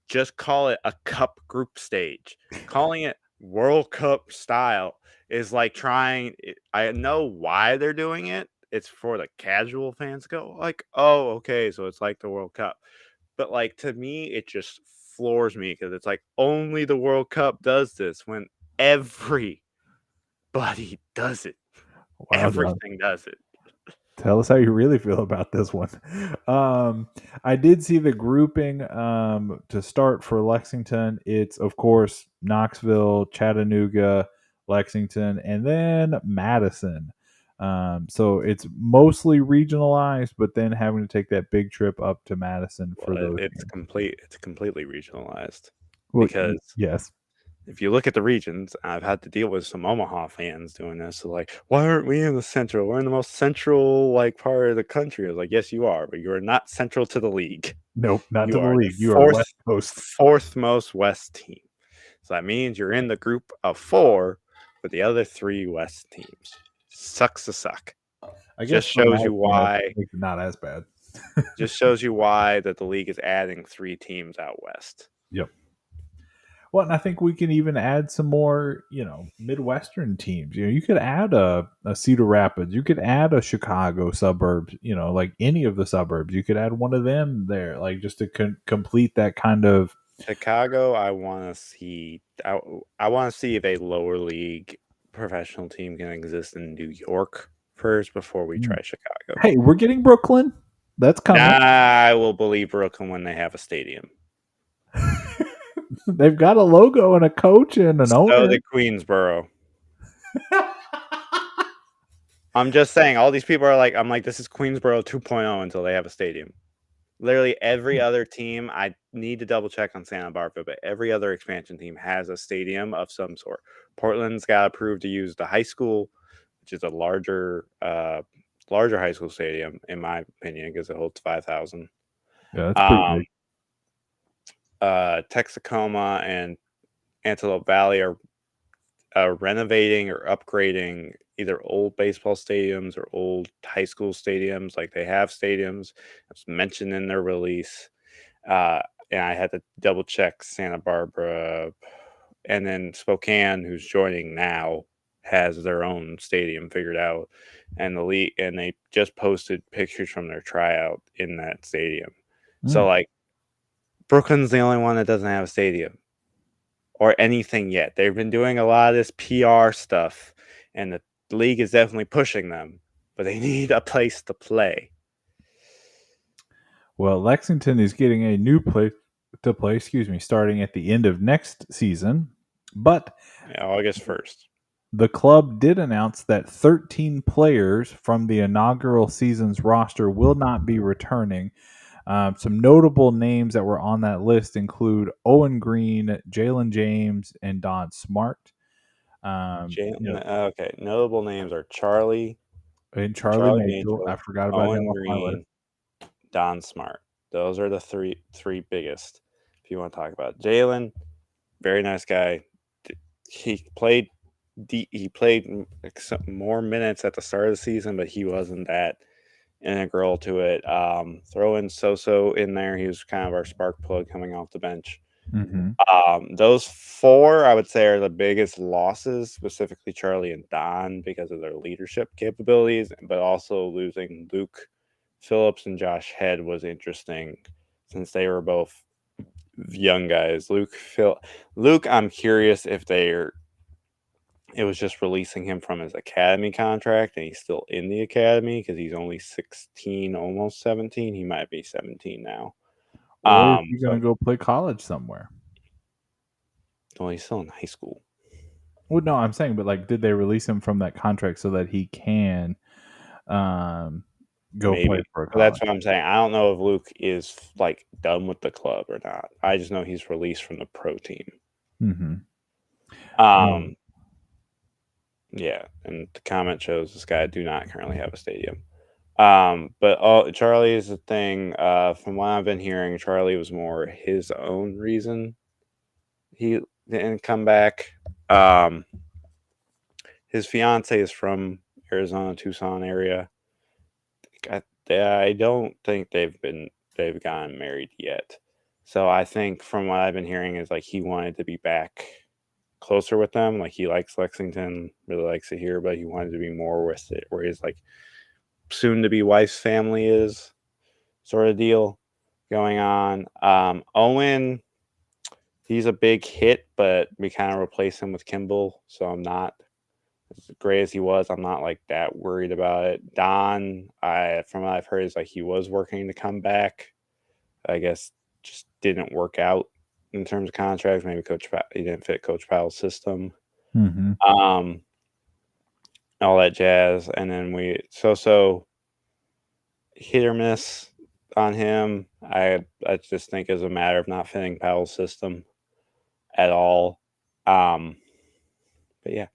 Just call it a cup group stage. Calling it World Cup style is like trying. I know why they're doing it. It's for the casual fans to go like, oh, okay, so it's like the World Cup. But like to me, it just floors me because it's like only the World Cup does this when everybody does it. Wow, John. Everything does it. Tell us how you really feel about this one. I did see the grouping to start for Lexington. It's, of course, Knoxville, Chattanooga, Lexington, and then Madison. So it's mostly regionalized, but then having to take that big trip up to Madison for Well, those. it's completely regionalized Well, because yes. if you look at the regions, I've had to deal with some Omaha fans doing this. So like, why aren't we in the central? We're in the most central like part of the country. I was like, yes, you are, but you are not central to the league. Nope, not You to the are league. the You are West Coast. fourth most West team. So that means you're in the group of 4 with the other 3 West teams. Sucks to suck. I guess Just shows you Madison, why. makes it not as bad. Just shows you why that the league is adding 3 teams out west. Yep. Well, and I think we can even add some more, Midwestern teams. You could add a Cedar Rapids. You could add a Chicago suburbs. Like any of the suburbs. You could add one of them there, like just to complete that kind of. Chicago, I want to see. I want to see if a lower league professional team can exist in New York first before we try Chicago. Hey, we're getting Brooklyn. That's coming. I will believe Brooklyn when they have a stadium. They've got a logo and a coach and an owner. So did Queensboro. I'm just saying, all these people are like, I'm like, this is Queensboro 2.0 until they have a stadium. Literally every other team, I need to double check on Santa Barbara, but every other expansion team has a stadium of some sort. Portland's got approved to use the high school, which is a larger high school stadium, in my opinion, because it holds 5,000. Yeah, that's pretty big. Texarkana and Antelope Valley are renovating or upgrading either old baseball stadiums or old high school stadiums. Like they have stadiums. It's mentioned in their release. And I had to double check Santa Barbara, and then Spokane, who's joining now, has their own stadium figured out, and the league, and they just posted pictures from their tryout in that stadium. So like, Brooklyn's the only one that doesn't have a stadium or anything yet. They've been doing a lot of this PR stuff, and the league is definitely pushing them, but they need a place to play. Well, Lexington is getting a new place to play, starting at the end of next season. But August 1st. The club did announce that 13 players from the inaugural season's roster will not be returning. Some notable names that were on that list include Owen Green, Jalen James, and Don Smart. Okay, notable names are Charlie Major. I forgot about Owen him. Green, Don Smart. Those are the three biggest. If you want to talk about Jalen, very nice guy. He played more minutes at the start of the season, but he wasn't that integral to it. Throw in Soso in there. He was kind of our spark plug coming off the bench. Mm-hmm. Those 4, I would say, are the biggest losses, specifically Charlie and Don, because of their leadership capabilities, but also losing Luke Phillips and Josh Head was interesting since they were both young guys. Luke, I'm curious if it was just releasing him from his academy contract and he's still in the academy because he's only 16, almost 17. He might be 17 now. Or is he going to go play college somewhere? Well, he's still in high school. Well, no, I'm saying, but like, did they release him from that contract so that he can go play Maybe. for a But that's college? what I'm saying. I don't know if Luke is like done with the club or not. I just know he's released from the pro team. Mm-hmm. Yeah, and the comment shows this guy do not currently have a stadium. But Charlie is the thing. From what I've been hearing, Charlie was more his own reason he didn't come back. His fiance is from Arizona, Tucson area. I don't think they've gotten married yet. So I think from what I've been hearing is like he wanted to be back closer with them. Like he likes Lexington, really likes it here, but he wanted to be more with it, where his like soon to be wife's family is, sort of deal going on. Owen, he's a big hit, but we kind of replace him with Kimball, so I'm not as great as he was. I'm not like that worried about it. Don, from what I've heard, is like he was working to come back. I guess just didn't work out in terms of contracts. Maybe he didn't fit Coach Powell's system. Mm-hmm. All that jazz, and then we so hit or miss on him. I just think is a matter of not fitting Powell's system at all. But yeah.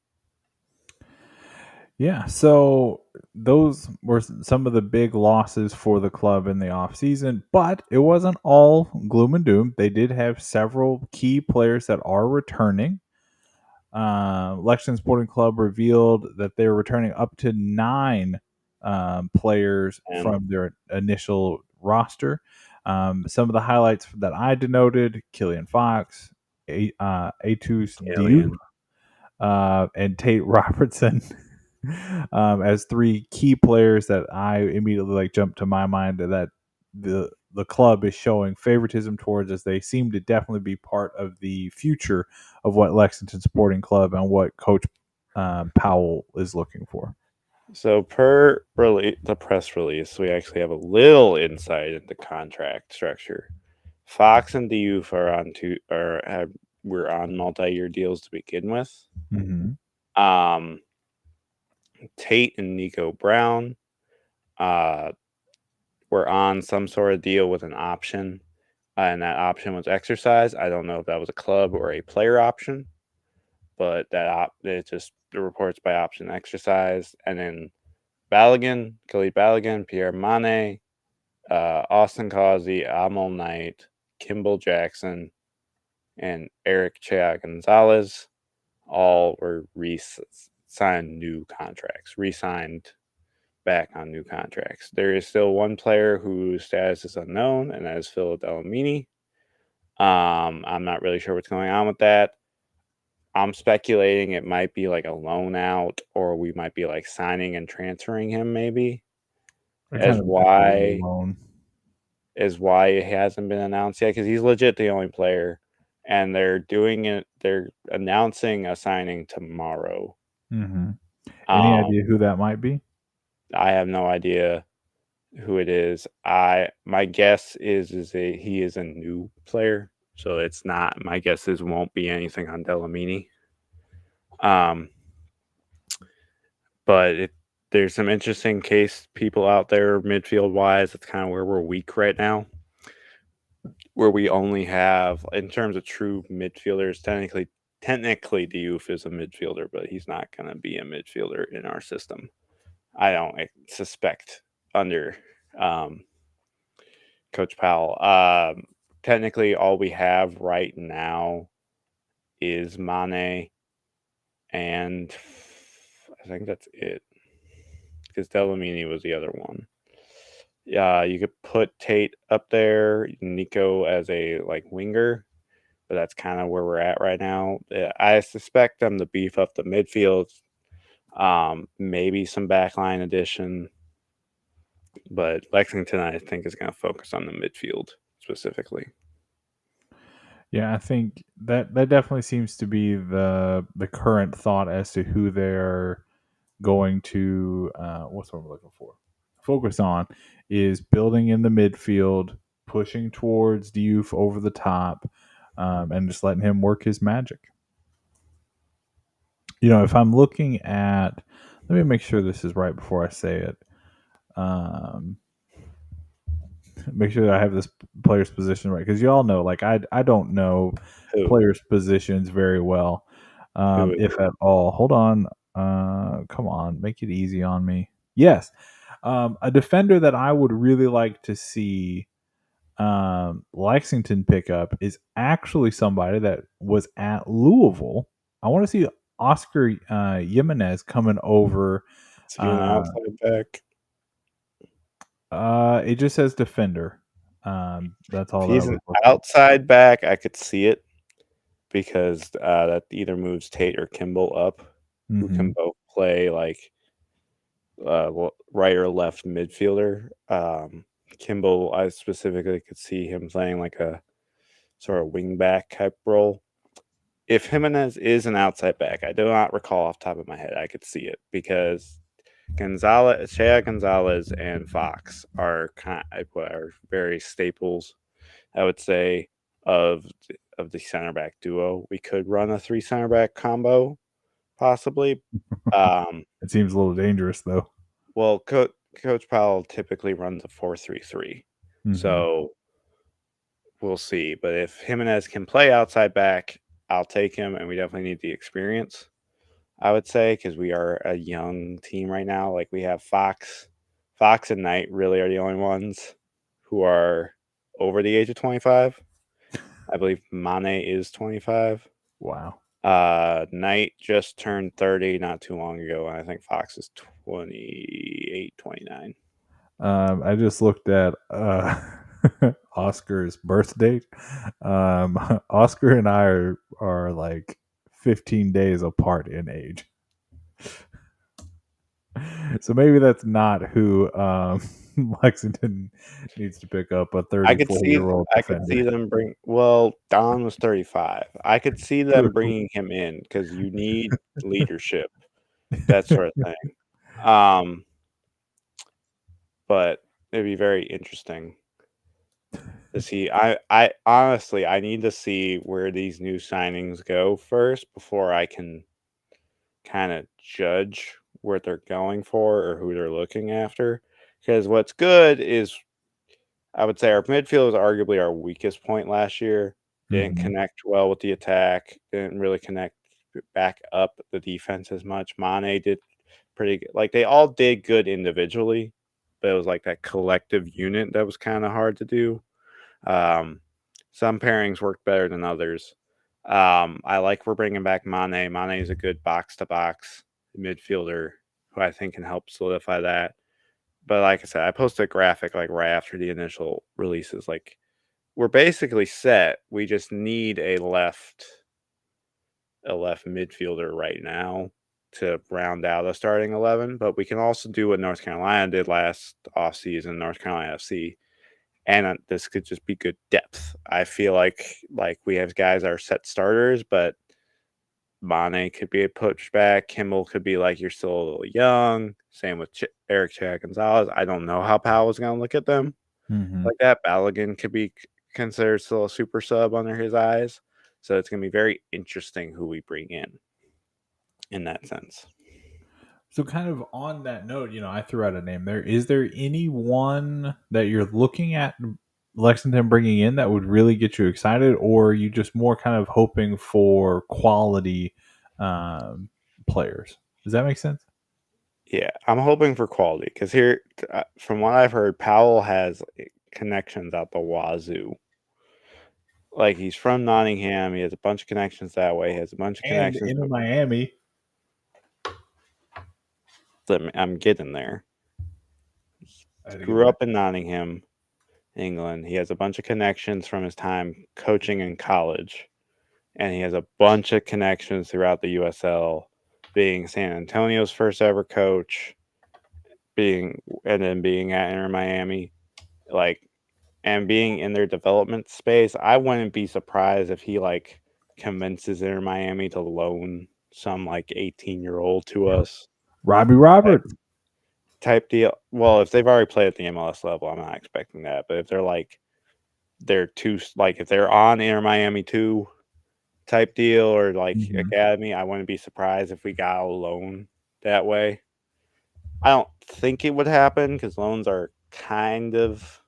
Yeah, so those were some of the big losses for the club in the offseason, but it wasn't all gloom and doom. They did have several key players that are returning. Lexington Sporting Club revealed that they're returning up to 9 players from their initial roster. Some of the highlights that I denoted: Killian Fox, Atus Diop, and Tate Robertson. As 3 key players that I immediately like jumped to my mind that the club is showing favoritism towards, as they seem to definitely be part of the future of what Lexington Sporting Club and what Coach Powell is looking for. So per the press release, we actually have a little insight into contract structure. Fox and Diouf we're on multi-year deals to begin with. Mm-hmm. Tate and Nico Brown were on some sort of deal with an option, and that option was exercised. I don't know if that was a club or a player option, but it just the reports by option exercised. And then Khalid Balogun, Pierre Mane, Austin Causey, Amal Knight, Kimball Jackson, and Eric Chea Gonzalez all were re-signed back on new contracts. There is still one player whose status is unknown, and that is Phil Delamini. I'm not really sure what's going on with that. I'm speculating it might be like a loan out, or we might be like signing and transferring him maybe. As why it hasn't been announced yet, because he's legit the only player, and they're announcing a signing tomorrow. Mm-hmm. Any idea who that might be? I have no idea who it is. My guess is he is a new player, so it's not. My guess is won't be anything on Delamini. But there's some interesting case people out there midfield wise. That's kind of where we're weak right now, where we only have, in terms of true midfielders, technically Diouf is a midfielder, but he's not going to be a midfielder in our system. I don't suspect under Coach Powell. Technically, all we have right now is Mane, and I think that's it, because Delamini was the other one. Yeah, you could put Tate up there, Nico as a like winger, but that's kind of where we're at right now. I suspect them to beef up the midfield, maybe some backline addition, but Lexington, I think, is going to focus on the midfield specifically. Yeah, I think that definitely seems to be the current thought as to who they're going to what's what I'm looking for. Focus on is building in the midfield, pushing towards Diouf over the top, and just letting him work his magic. if I'm looking at, let me make sure this is right before I say it. Um, make sure that I have this player's position right, because you all know, like I don't know Who? players' positions very well, Who is if it? at all. Hold on, come on, make it easy on me. Yes, a defender that I would really like to see Lexington pick up is actually somebody that was at Louisville. I want to see Oscar Jimenez coming over. Is he an outside back? It just says defender. That's If all that he's I an was looking. outside back, I could see it because that either moves Tate or Kimball up, who can both play like right or left midfielder. Kimball, I specifically could see him playing like a sort of wing back type role. If Jimenez is an outside back, I do not recall off the top of my head. I could see it because Shea Gonzalez, and Fox are very staples, I would say, of the center back duo. We could run a 3 center back combo, possibly. It seems a little dangerous though. Well, Coach Powell typically runs a 4-3-3, so we'll see. But if Jimenez can play outside back, I'll take him, and we definitely need the experience, I would say, because we are a young team right now. Like, we have Fox and Knight really are the only ones who are over the age of 25. I believe Mane is 25. Wow. Knight just turned 30 not too long ago, and I think Fox is 28, 29. I just looked at Oscar's birth date. Oscar and I are like 15 days apart in age. So maybe that's not who Lexington needs to pick up, a 34-year-old I could see defender. them bring. Well, Don was 35. I could see them bringing him in because you need leadership, that sort of thing. But it'd be very interesting to see. I honestly, I need to see where these new signings go first before I can kind of judge what they're going for or who they're looking after. Because what's good is, I would say, our midfield was arguably our weakest point last year. Didn't connect well with the attack. Didn't really connect back up the defense as much. Mane did pretty good. Like, they all did good individually, but it was like that collective unit that was kind of hard to do. Some pairings worked better than others. I like we're bringing back Mane. Mane is a good box-to-box midfielder who I think can help solidify that. But like I said, I posted a graphic like right after the initial releases. Like, we're basically set. We just need a left midfielder right now to round out a starting 11. But we can also do what North Carolina did last offseason, North Carolina FC. And this could just be good depth. I feel like we have guys that are set starters, but Mane could be a pushback. Kimball could be like, you're still a little young. Same with Eric Chad Gonzalez. I don't know how Powell's going to look at them like that. Balogun could be considered still a super sub under his eyes. So it's going to be very interesting who we bring in that sense. So kind of on that note, I threw out a name there. Is there anyone that you're looking at Lexington bringing in that would really get you excited, or are you just more kind of hoping for quality players? Does that make sense? Yeah, I'm hoping for quality because here, from what I've heard, Powell has connections out the wazoo. Like, he's from Nottingham. He has a bunch of connections that way. He has a bunch of And connections. in Miami. I'm getting there. Grew up in Nottingham, England. He has a bunch of connections from his time coaching in college. And he has a bunch of connections throughout the USL, being San Antonio's first ever coach, and then being at Inter Miami, and being in their development space. I wouldn't be surprised if he convinces Inter Miami to loan some 18-year-old to us. Robbie Roberts type deal. Well, if they've already played at the MLS level, I'm not expecting that. But if they're if they're on Inter Miami 2, type deal or like Mhm. academy, I wouldn't be surprised if we got a loan that way. I don't think it would happen because loans are kind of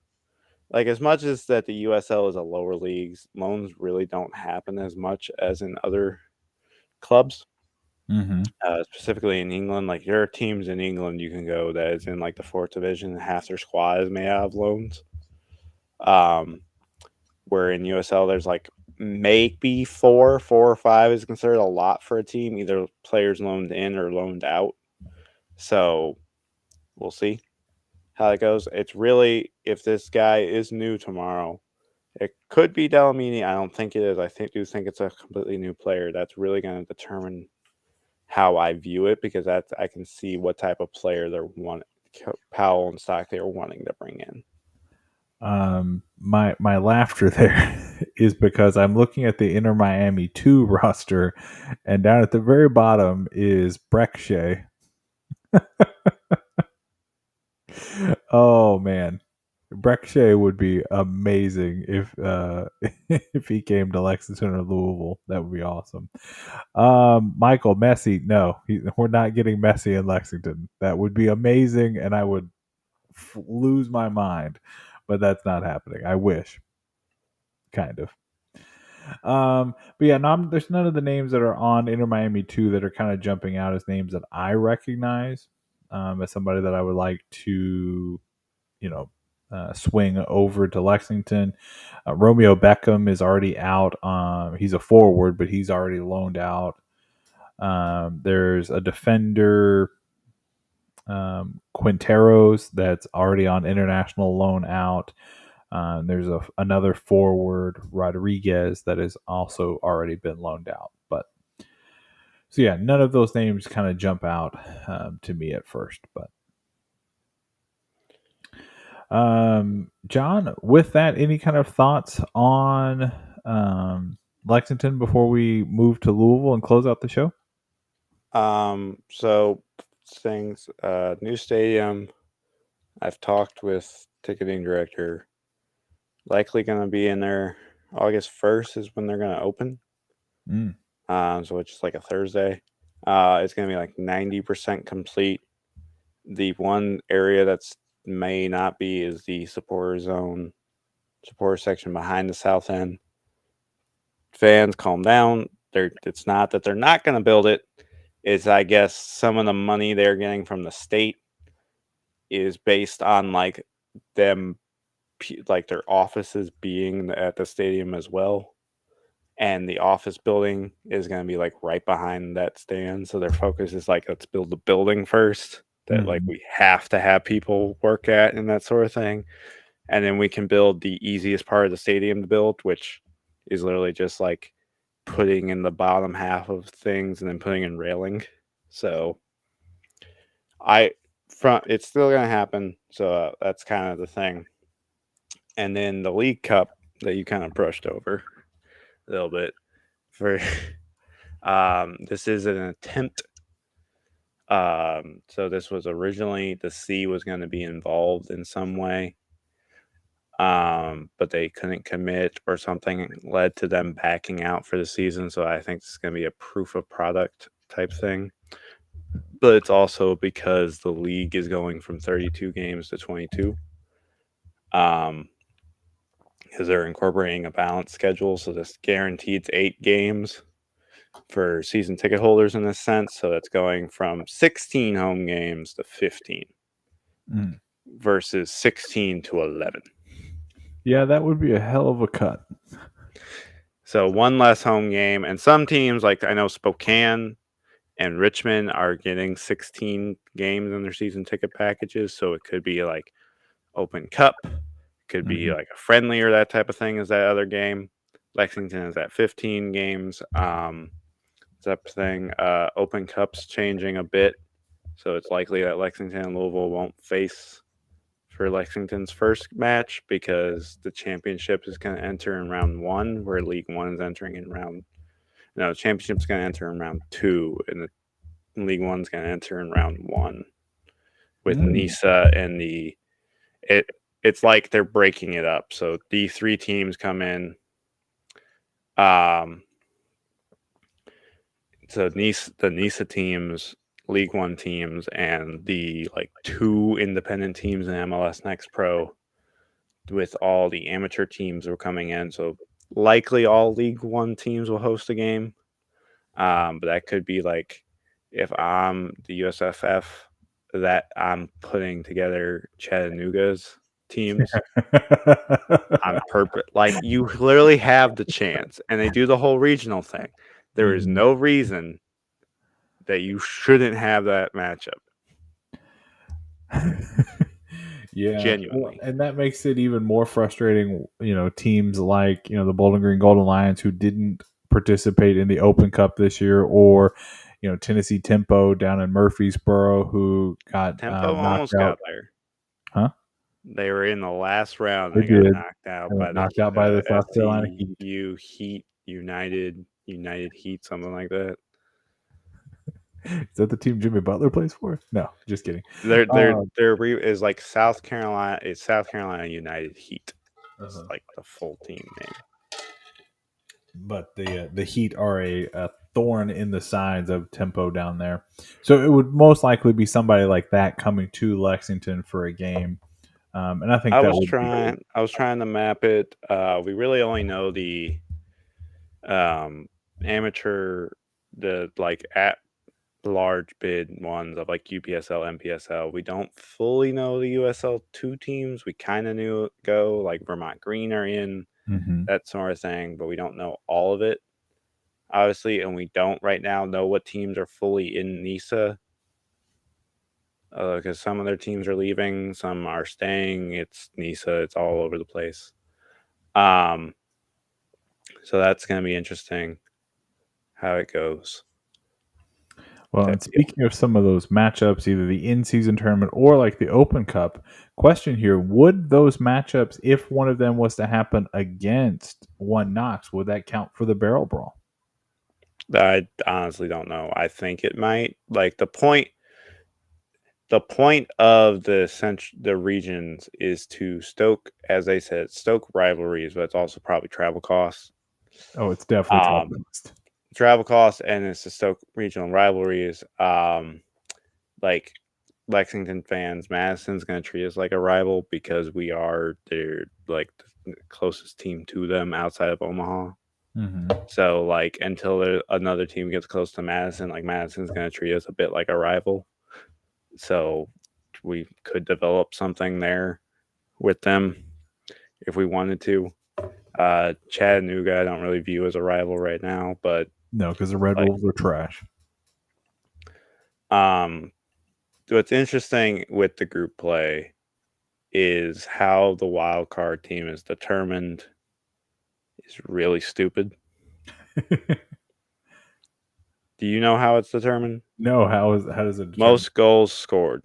like, as much as that the USL is a lower leagues, loans really don't happen as much as in other clubs. Mhm. Specifically in England, like there are teams in England you can go that is in like the fourth division, and half their squad is made out of loans. Where in USL there's like maybe four or five is considered a lot for a team, either players loaned in or loaned out. So we'll see how it goes. It's really, if this guy is new tomorrow, it could be Delamini. I don't think it is. I do think it's a completely new player. That's really going to determine how I view it, because that's, I can see what type of player they're wanting, Powell and Stock, they were wanting to bring in. My laughter there is because I'm looking at the Inter Miami 2 roster, and down at the very bottom is Breckshay. Oh man, Breckshay would be amazing if if he came to Lexington or Louisville. That would be awesome. Michael Messi, no, we're not getting Messi in Lexington. That would be amazing, and I would lose my mind, but that's not happening. I wish, kind of. But yeah, there's none of the names that are on Inter Miami 2 that are kind of jumping out as names that I recognize as somebody that I would like to, you know, swing over to Lexington. Romeo Beckham is already out. He's a forward, but he's already loaned out. There's a defender, Quinteros, that's already on international loan out. There's another forward, Rodriguez, that has also already been loaned out. But so yeah, none of those names kind of jump out to me at first. But John, with that, any kind of thoughts on Lexington before we move to Louisville and close out the show? So things, new stadium. I've talked with ticketing director. Likely going to be in there August 1st is when they're going to open. Mm. So it's just like a Thursday. It's going to be like 90% complete. The one area that's may not be is the supporter zone, supporter section behind the south end. Fans, calm down. It's not that they're not going to build it. It's, I guess, some of the money they're getting from the state is based on like them, like their offices being at the stadium as well. And the office building is going to be like right behind that stand. So their focus is like, let's build the building first that like we have to have people work at and that sort of thing. And then we can build the easiest part of the stadium to build, which is literally just like putting in the bottom half of things and then putting in railing. So it's still going to happen. So that's kind of the thing. And then the League Cup that you kind of brushed over a little bit for this is an attempt. So this was originally, the C was going to be involved in some way, but they couldn't commit or something led to them backing out for the season. So I think it's going to be a proof of product type thing. But it's also because the league is going from 32 games to 22. Because they're incorporating a balanced schedule. So this guaranteed 8 games for season ticket holders in this sense. So it's going from 16 home games to 15 versus 16 to 11. Yeah, that would be a hell of a cut. So one less home game. And some teams, like I know Spokane and Richmond, are getting 16 games in their season ticket packages. So it could be like Open Cup, could be like a friendly or that type of thing is that other game. Lexington is at 15 games. That thing. Open Cup's changing a bit. So it's likely that Lexington and Louisville won't face for Lexington's first match because the championship is going to enter in round 1, where League One is entering in the championship's going to enter in round 2, and the League One's going to enter in round 1 with NISA and it's like they're breaking it up. So the 3 teams come in. So the NISA teams, League One teams, and the like 2 independent teams in MLS Next Pro, with all the amateur teams are coming in. So likely all League One teams will host a game. But that could be like if I'm the USFF, that I'm putting together Chattanooga's teams on purpose. Like you literally have the chance, and they do the whole regional thing. There is no reason that you shouldn't have that matchup. Yeah, Genuinely. and that makes it even more frustrating. Teams like the Bowling Green Golden Lions, who didn't participate in the Open Cup this year, or Tennessee Tempo down in Murfreesboro, who got Tempo knocked almost out. got there. Huh? They were in the last round. They They got did. knocked out They by got knocked out by the South Carolina Heat. SCU Heat United Heat, something like that. Is that the team Jimmy Butler plays for? No, just kidding. Is like South Carolina. It's South Carolina United Heat. It's like the full team name. But the Heat are a thorn in the sides of Tempo down there, so it would most likely be somebody like that coming to Lexington for a game, and I think I that was would trying. I was trying to map it. We really only know the amateur, the like at large bid ones of like UPSL, MPSL. We don't fully know the USL 2 teams. We kind of knew go like Vermont Green are in, that sort of thing, but we don't know all of it, obviously, and we don't right now know what teams are fully in NISA, because some of their teams are leaving, some are staying. It's NISA, it's all over the place. So that's going to be interesting how it goes. Well, and speaking of some of those matchups, either the in-season tournament or like the Open Cup, question here, would those matchups, if one of them was to happen against One Knox, would that count for the Barrel Brawl? I honestly don't know. I think it might. Like the point of the regions is to stoke, as they said, stoke rivalries, but it's also probably travel costs. Oh, it's definitely travel cost. Travel costs, and it's to stoke regional rivalries. Like Lexington fans, Madison's going to treat us like a rival because we are their like the closest team to them outside of Omaha. So like until another team gets close to Madison, like Madison's going to treat us a bit like a rival. So we could develop something there with them if we wanted to. Chattanooga I don't really view as a rival right now, but no, because the Red Wolves are trash. What's interesting with the group play is how the wild card team is determined is really stupid. Do you know how it's determined? No, how does it determine? Most goals scored.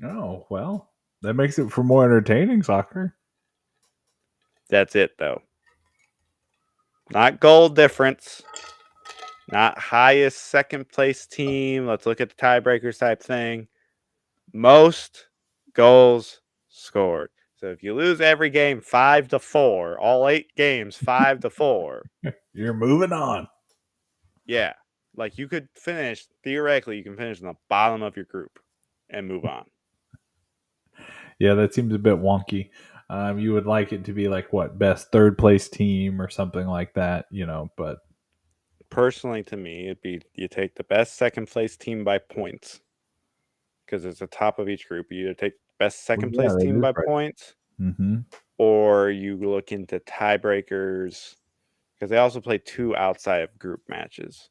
Oh, well, that makes it for more entertaining soccer. That's it, though. Not goal difference. Not highest second place team. Let's look at the tiebreakers type thing. Most goals scored. So if you lose every game 5-4, all 8 games 5-4, you're moving on. Yeah. Like you could finish, theoretically, you can finish in the bottom of your group and move on. Yeah, that seems a bit wonky. You would like it to be like what, best third place team or something like that, but personally to me, it'd be you take the best second place team by points because it's the top of each group. You either take the best second place team by points or you look into tiebreakers because they also play 2 outside of group matches.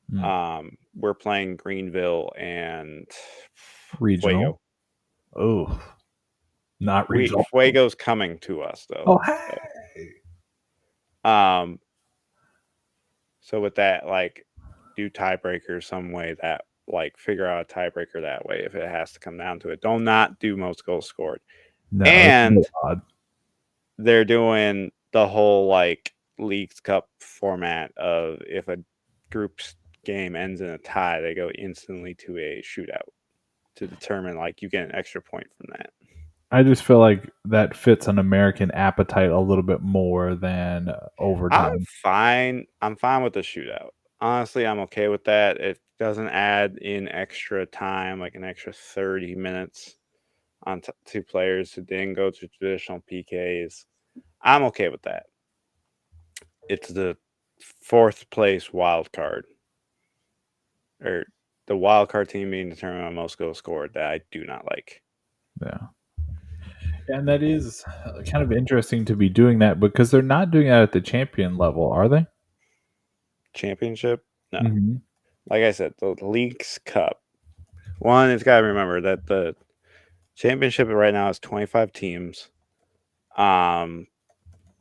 We're playing Greenville and regional. Fuego. Oh, not regional. Fuego's coming to us though. Oh, hey. So with that, like, do tiebreakers some way that, like, figure out a tiebreaker that way if it has to come down to it. Don't not do most goals scored. No, and they're doing the whole like Leagues Cup format of if a group's game ends in a tie, they go instantly to a shootout to determine like you get an extra point from that. I just feel like that fits an American appetite a little bit more than overtime. I'm fine with the shootout. honestly, I'm okay with that. It doesn't add in extra time, like an extra 30 minutes on to players who didn't go to traditional PKs. I'm okay with that. It's the 4th place wild card, or the wild card team being determined on most goals scored, that I do not like. Yeah. And that is kind of interesting to be doing that because they're not doing that at the champion level, are they? Championship? No. Mm-hmm. Like I said, the League's Cup. One, it's got to remember that the championship right now is 25 teams,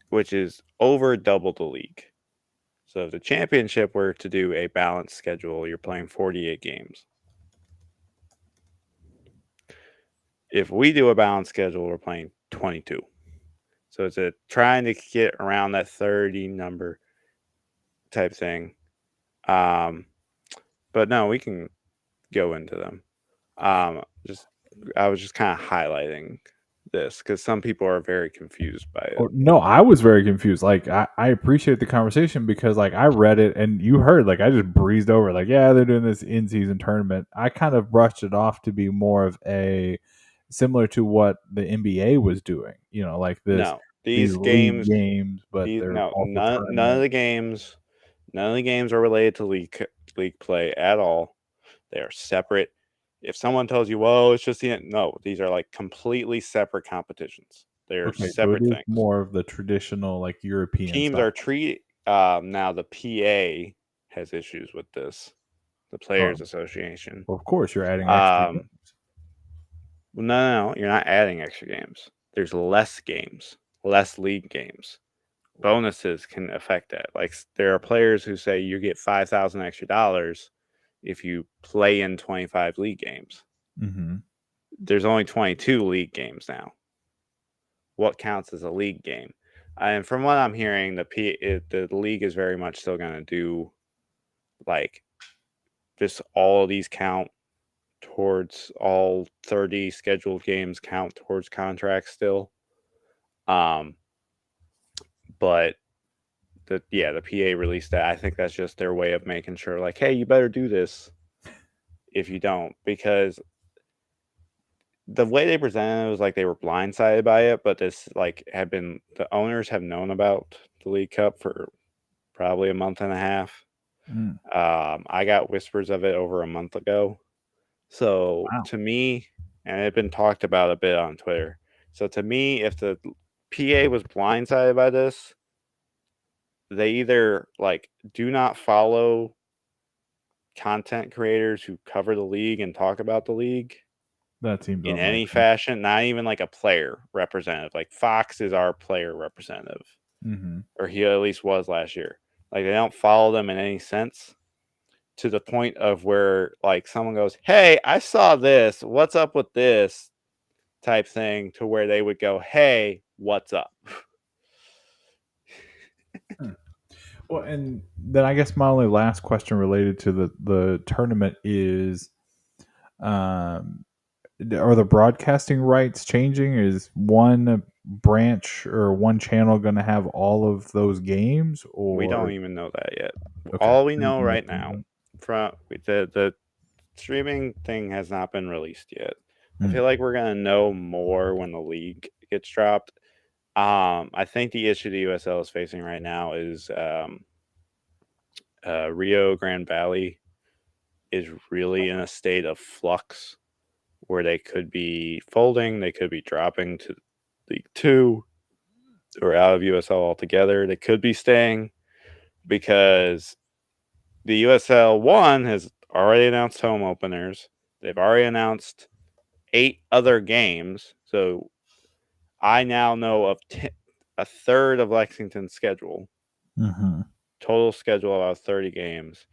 which is over double the league. So if the championship were to do a balanced schedule, you're playing 48 games. If we do a balanced schedule, we're playing 22. So it's trying to get around that 30 number type thing. But no, we can go into them. I was just kind of highlighting this because some people are very confused by it. No, I was very confused. Like, I appreciate the conversation because, like, I read it and you heard, like, I just breezed over, like, yeah, they're doing this in-season tournament. I kind of brushed it off to be more of a similar to what the NBA was doing. You know, like these these league games, but they're also none of the games are related to league play at all. They are separate. If someone tells you, "Well, it's just no," these are like completely separate competitions. They're okay, so it separate is things. more of the traditional, like, European Teams style. are treated. Now the PA has issues with this. The Players Association. Well, of course, you're adding extra games. No, you're not adding extra games. There's less games, less league games. Bonuses can affect that. Like, there are players who say you get $5,000 extra dollars if you play in 25 league games. Mm-hmm. There's only 22 league games now. What counts as a league game? And from what I'm hearing, the league is very much still going to do, like, just all of these count towards all 30 scheduled games count towards contracts still. But the PA released that. I think that's just their way of making sure, like, hey, you better do this if you don't, because the way they presented it was like they were blindsided by it, but this, like, the owners have known about the League Cup for probably a month and a half. Mm. I got whispers of it over a month ago. So Wow. to me, and it had been talked about a bit on Twitter. So to me, if the PA was blindsided by this, they either, like, do not follow content creators who cover the league and talk about the league That seems in unlikely. any fashion, not even like a player representative. Like, Fox is our player representative, Mm-hmm. or he at least was last year. Like, they don't follow them in any sense, to the point of where, like, someone goes, "Hey, I saw this. What's up with this?" type thing, to where they would go, "Hey, what's up?" Well, and then I guess my only last question related to the tournament is, are the broadcasting rights changing? Is one branch or one channel going to have all of those games, We or don't even know that yet. okay? All we know right now from the streaming thing has not been released yet. I feel like we're gonna know more when the league gets dropped. I think the issue the USL is facing right now is Rio Grande Valley is really in a state of flux, where they could be folding, they could be dropping to League Two, or out of USL altogether. They could be staying, because the USL 1 has already announced home openers. They've already announced 8 other games. So I now know of a third of Lexington's schedule. Mm-hmm. Total schedule about 30 games.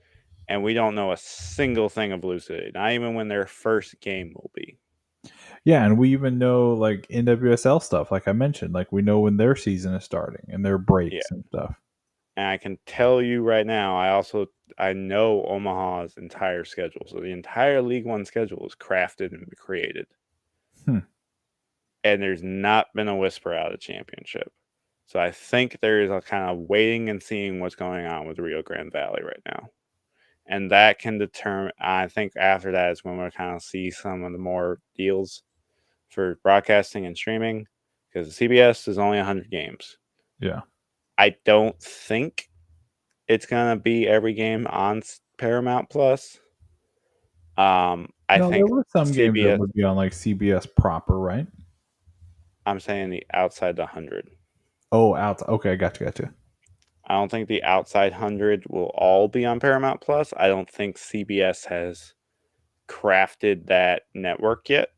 And we don't know a single thing of Blue City, not even when their first game will be. Yeah, and we even know, like, NWSL stuff, like I mentioned, like we know when their season is starting and their breaks and stuff. And I can tell you right now, I know Omaha's entire schedule. So the entire League One schedule is crafted and created. And there's not been a whisper out of championship. So I think there is a kind of waiting and seeing what's going on with Rio Grande Valley right now. and that can determine. I think after that is when we'll kind of see some of the more deals for broadcasting and streaming, because CBS is only 100 games. Yeah. I don't think it's gonna be every game on Paramount Plus. I No, there think were some games that CBS. would be on like CBS proper, right? I'm saying the outside the 100. Oh, out. Okay, gotcha. I don't think the outside 100 will all be on Paramount Plus. I don't think CBS has crafted that network yet,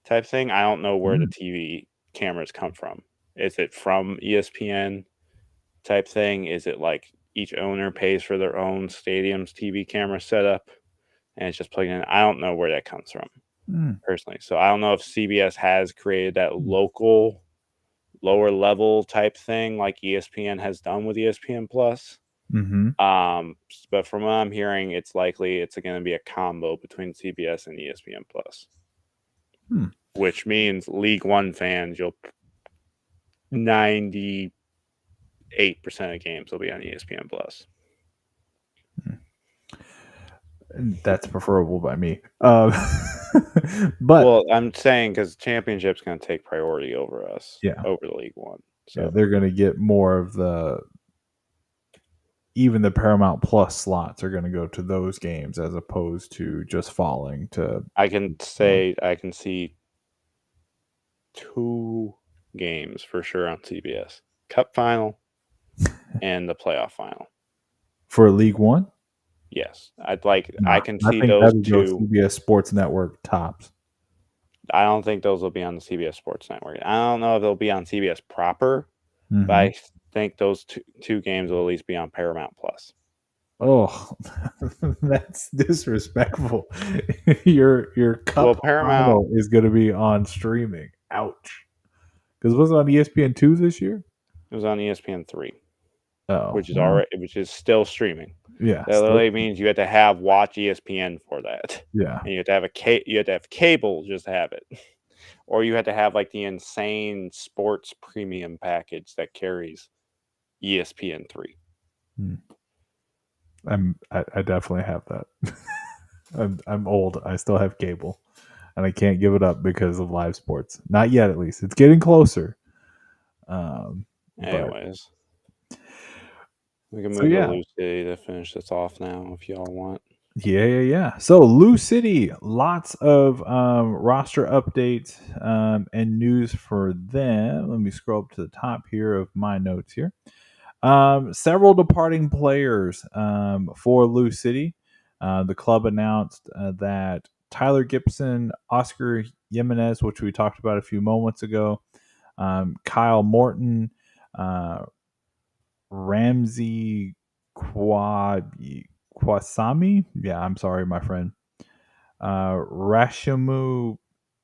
type thing. I don't know where the Mm. TV cameras come from. Is it from ESPN type thing? Is it like each owner pays for their own stadium's TV camera setup and it's just plugged in? I don't know where that comes from Mm. personally. So I don't know if CBS has created that Mm. local, lower level type thing like ESPN has done with ESPN Plus. Mm-hmm. But from what I'm hearing, it's likely it's going to be a combo between CBS and ESPN Plus, which means League One fans, 98% of games will be on ESPN Plus. That's preferable by me. But Well, I'm saying because Championship's going to take priority over us, yeah, over the League One. So yeah, they're going to get more of even the Paramount Plus slots are going to go to those games as opposed to just falling to. I can see 2 games for sure on CBS: Cup Final and the Playoff Final. For League One. Yes, I Nah, can I see think those that would go 2. CBS Sports Network tops. I don't think those will be on the CBS Sports Network. I don't know if they'll be on CBS proper, but I think those two games will at least be on Paramount Plus. Oh, that's disrespectful. Your cup Paramount final is going to be on streaming. Ouch. Because was it on ESPN2 this year? It was on ESPN3, Oh, which well, is still streaming. yeah, That literally means you have to have watch ESPN for that, yeah. and you have to have cable just to have it, or you have to have like the insane sports premium package that carries ESPN3. I definitely have that. I'm old. I still have cable, and I can't give it up because of live sports. Not yet, at least. It's getting closer. But Anyways, we can so move to yeah, Lou City to finish this off now if y'all want. yeah. So Lou City, lots of roster updates and news for them. Let me scroll up to the top here of my notes here. Several departing players for Lou City. The club announced that Tyler Gibson, Oscar Jimenez, which we talked about a few moments ago, Kyle Morton, Ramsey Kwasami. Yeah, I'm sorry, my friend. Rashimu.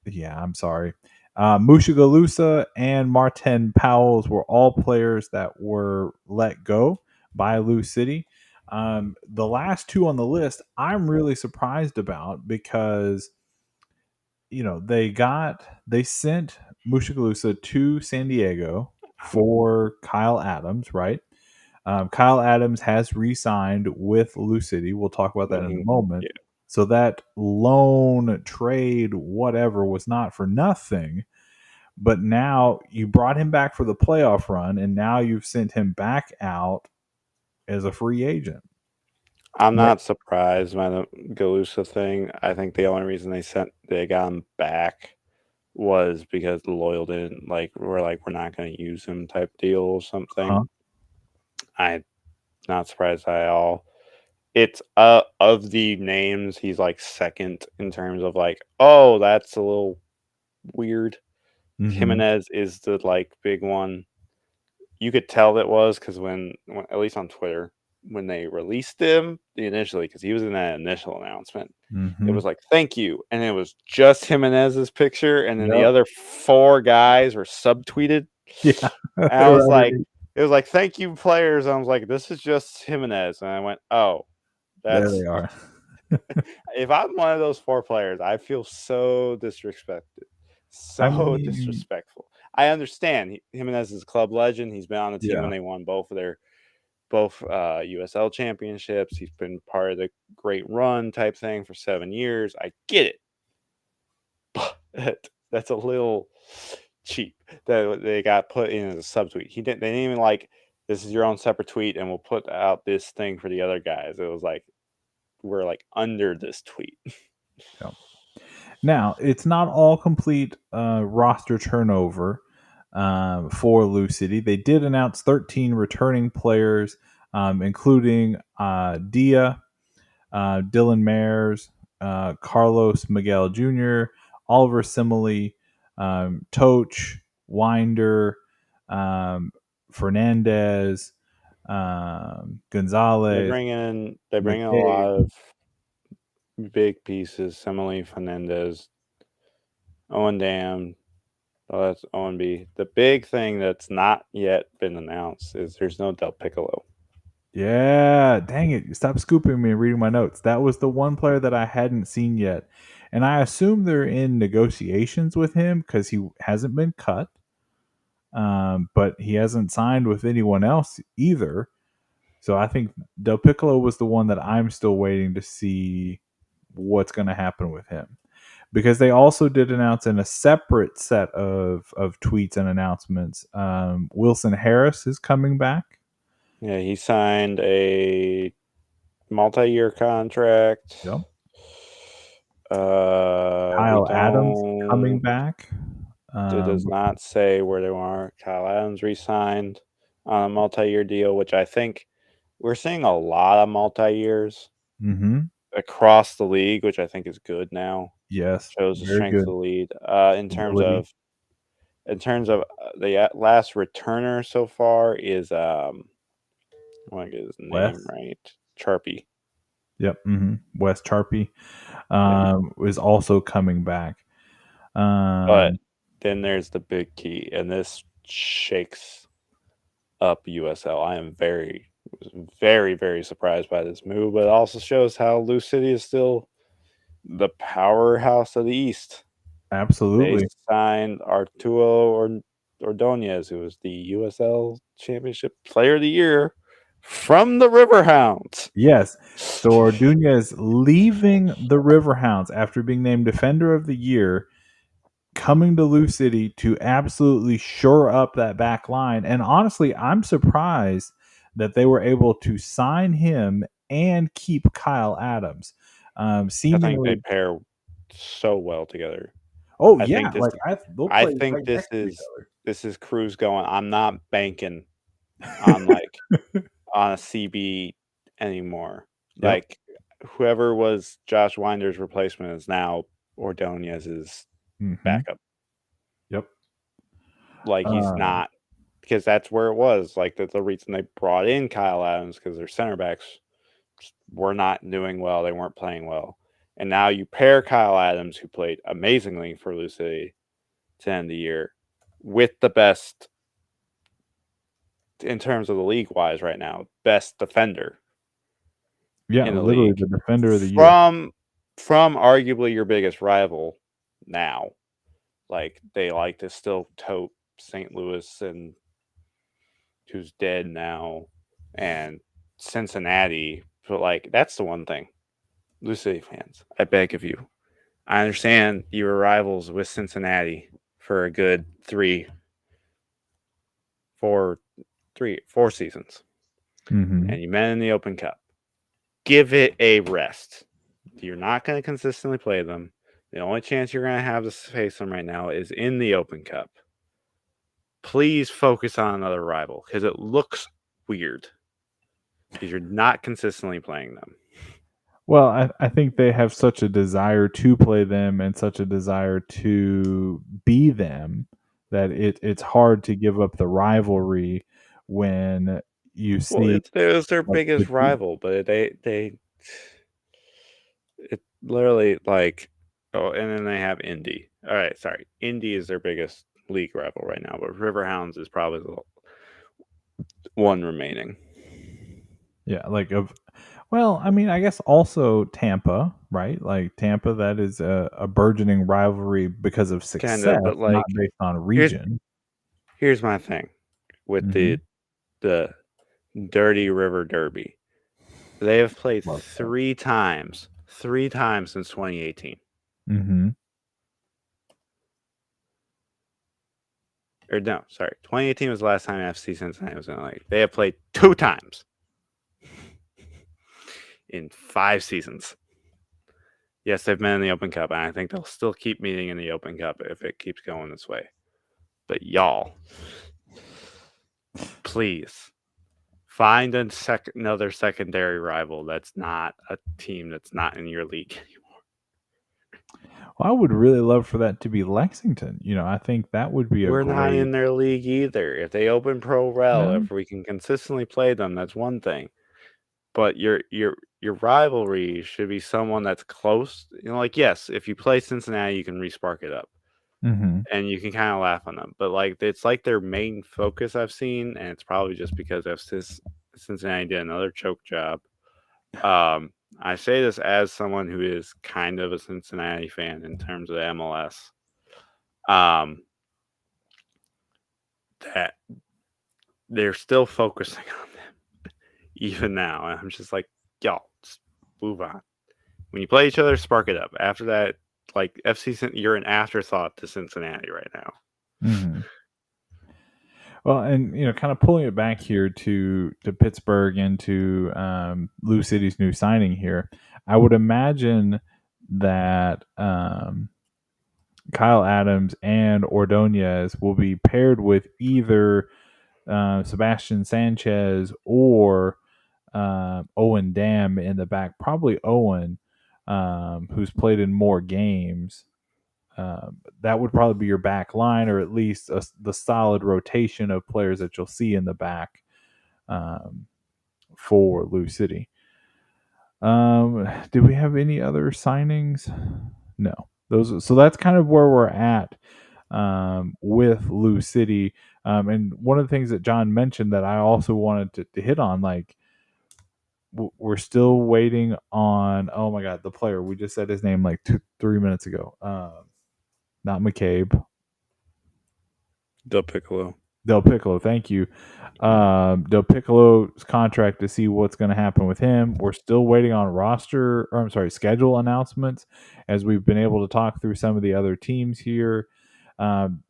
Yeah, I'm sorry. Mushagalusa and Martin Powells were all players that were let go by Lou City. The last 2 on the list, I'm really surprised about because they sent Mushagalusa to San Diego for Kyle Adams, right? Kyle Adams has re-signed with Lou City. We'll talk about that in a moment. Yeah. So that loan trade, whatever, was not for nothing. But now you brought him back for the playoff run, and now you've sent him back out as a free agent. I'm not surprised by the Galusa thing. I think the only reason they got him back was because the Loyal didn't we're not going to use him type deal or something. Uh-huh. I'm not surprised at all. It's of the names, he's like second in terms of oh, that's a little weird. Mm-hmm. Jimenez is the big one. You could tell it was because when at least on Twitter, when they released him initially, because he was in that initial announcement, it was like, thank you. And it was just Jimenez's picture. And then the other 4 guys were subtweeted. Yeah. And I was like, it was like, thank you, players. And I was like, this is just Jimenez. And I went, oh, there they are. If I'm one of those 4 players, I feel so disrespected. Disrespectful. I understand Jimenez is a club legend. He's been on the team when they won both of their both USL championships. He's been part of the great run type thing for 7 years. I get it. But that's a little cheap that they got put in as a subtweet. They didn't even like, this is your own separate tweet and we'll put out this thing for the other guys. It was like, we're like under this tweet. Yeah. Now, it's not all complete roster turnover for Lou City. They did announce 13 returning players, including Dia, Dylan Mayers, Carlos Miguel Jr., Oliver Simile, Toch, Winder, Fernandez, Gonzalez. They bring in a lot of big pieces. Simile, Fernandez, Owen Dam. Oh, that's Owen B. The big thing that's not yet been announced is there's no Del Piccolo. Yeah, dang it. Stop scooping me and reading my notes. That was the one player that I hadn't seen yet. And I assume they're in negotiations with him because he hasn't been cut. But he hasn't signed with anyone else either. So I think Del Piccolo was the one that I'm still waiting to see what's going to happen with him. Because they also did announce in a separate set of tweets and announcements, Wilson Harris is coming back. Yeah, he signed a multi-year contract. Yep. Kyle Adams coming back. It does not say where they are. Kyle Adams re-signed on a multi-year deal, which I think we're seeing a lot of multi-years across the league, which I think is good now. Yes, shows the strength of the lead. In terms of the last returner so far is I want to get his name right. Charpy. Yep. Wes Charpy is also coming back. But then there's the big key, and this shakes up USL. I am very, very, very surprised by this move, but it also shows how Lou City is still the powerhouse of the East. Absolutely. They signed Arturo Ordonez, who was the USL Championship Player of the Year from the Riverhounds. Yes. So Ordonez leaving the Riverhounds after being named Defender of the Year, coming to Lou City to absolutely shore up that back line. And honestly, I'm surprised that they were able to sign him and keep Kyle Adams. I think they pair so well together. Oh, I yeah. think this is Cruz going, I'm not banking on on a CB anymore. Yep. Like whoever was Josh Winder's replacement is now Ordonez's backup. Yep. Like he's not, because that's where it was. Like the reason they brought in Kyle Adams, because their center backs were not doing well. They weren't playing well. And now you pair Kyle Adams, who played amazingly for Lou City to end the year, with the best, in terms of the league-wise right now, best defender. Yeah, in the literally league. the Defender of the Year. From arguably your biggest rival now. Like, they like to still tote St. Louis, and who's dead now, and Cincinnati. But, like, that's the one thing. Lou City fans, I beg of you. I understand you were rivals with Cincinnati for a good 4 seasons. And you met in the Open Cup. Give it a rest. You're not going to consistently play them. The only chance you're going to have to face them right now is in the Open Cup. Please focus on another rival, because it looks weird because you're not consistently playing them. Well, I think they have such a desire to play them and such a desire to be them that it's hard to give up the rivalry when you see. Well, it was their biggest rival, but it literally, like, oh, and then they have Indy. All right, sorry, Indy is their biggest league rival right now, but Riverhounds is probably the one remaining. Yeah, well, I mean, I guess also Tampa, right? Like Tampa, that is a burgeoning rivalry because of success, but like, not based on region. Here's my thing with the Dirty River Derby. They have played Love that. three times since 2018. Mm-hmm. Or no, sorry, 2018 was the last time FC Cincinnati was in the league. They have played 2 times in 5 seasons. Yes, they've been in the Open Cup, and I think they'll still keep meeting in the Open Cup if it keeps going this way. But y'all, please find another secondary rival that's not a team that's not in your league anymore. Well, I would really love for that to be Lexington. I think that would be We're a great. not in their league either. If they open Pro Rel, No. if we can consistently play them, that's one thing. But your rivalry should be someone that's close. Like, yes, if you play Cincinnati, you can respark it up. Mm-hmm. And you can kind of laugh on them. But like, it's like their main focus I've seen, and it's probably just because of Cincinnati did another choke job. I say this as someone who is kind of a Cincinnati fan in terms of the MLS. That they're still focusing on them even now. And I'm just like, y'all, just move on. When you play each other, spark it up. After that, like you're an afterthought to Cincinnati right now. Mm-hmm. Well, and kind of pulling it back here to Pittsburgh and to Lou City's new signing here, I would imagine that Kyle Adams and Ordonez will be paired with either Sebastian Sanchez or Owen Dam in the back. Probably Owen, who's played in more games. That would probably be your back line, or at least the solid rotation of players that you'll see in the back for Lou City. Did we have any other signings? No. So that's kind of where we're at with Lou City. And one of the things that John mentioned that I also wanted to hit on, like, we're still waiting on, oh my God, the player. We just said his name like 3 minutes ago. Not McCabe. Del Piccolo. Del Piccolo, thank you. Del Piccolo's contract, to see what's going to happen with him. We're still waiting on schedule announcements, as we've been able to talk through some of the other teams here.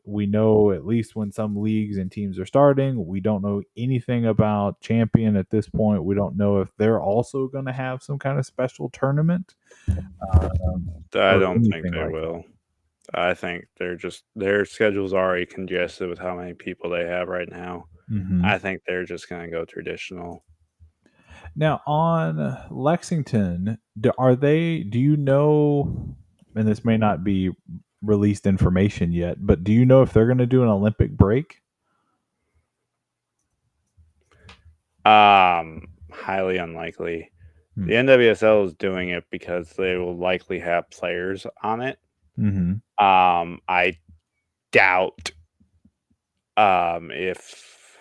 We know at least when some leagues and teams are starting. We don't know anything about Champion at this point. We don't know if they're also going to have some kind of special tournament. I don't think they like will. I think their schedule's already congested with how many people they have right now. Mm-hmm. I think they're just going to go traditional. Now on Lexington, do you know, and this may not be released information yet, but do you know if they're going to do an Olympic break? Highly unlikely. The NWSL is doing it because they will likely have players on it. Mm-hmm. I doubt if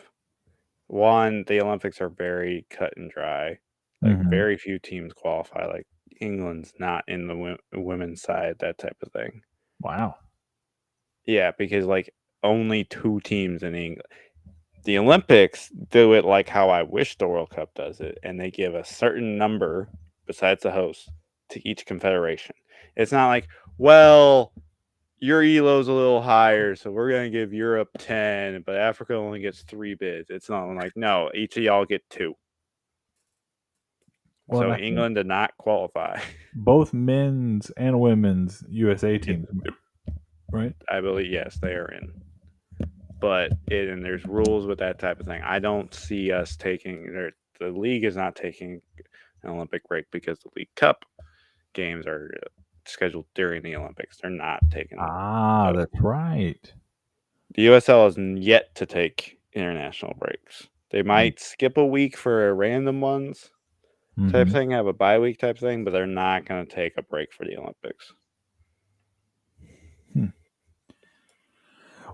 the Olympics are very cut and dry. Like, very few teams qualify. Like, England's not in the women's side, that type of thing. Wow. Yeah, because like only 2 teams in England. The Olympics do it like how I wish the World Cup does it, and they give a certain number, besides the host, to each confederation. It's not like, well, your ELO's a little higher, so we're going to give Europe 10, but Africa only gets 3 bids. It's not like, no, each of y'all get 2. Well, so England did not qualify. Both men's and women's USA teams, right? I believe, yes, they are in. But and there's rules with that type of thing. I don't see us taking the league is not taking an Olympic break because the League Cup games are scheduled during the Olympics. They're not taking. That's right. The USL is yet to take international breaks. They might skip a week for random ones type thing, have a bye week type thing, but they're not going to take a break for the Olympics.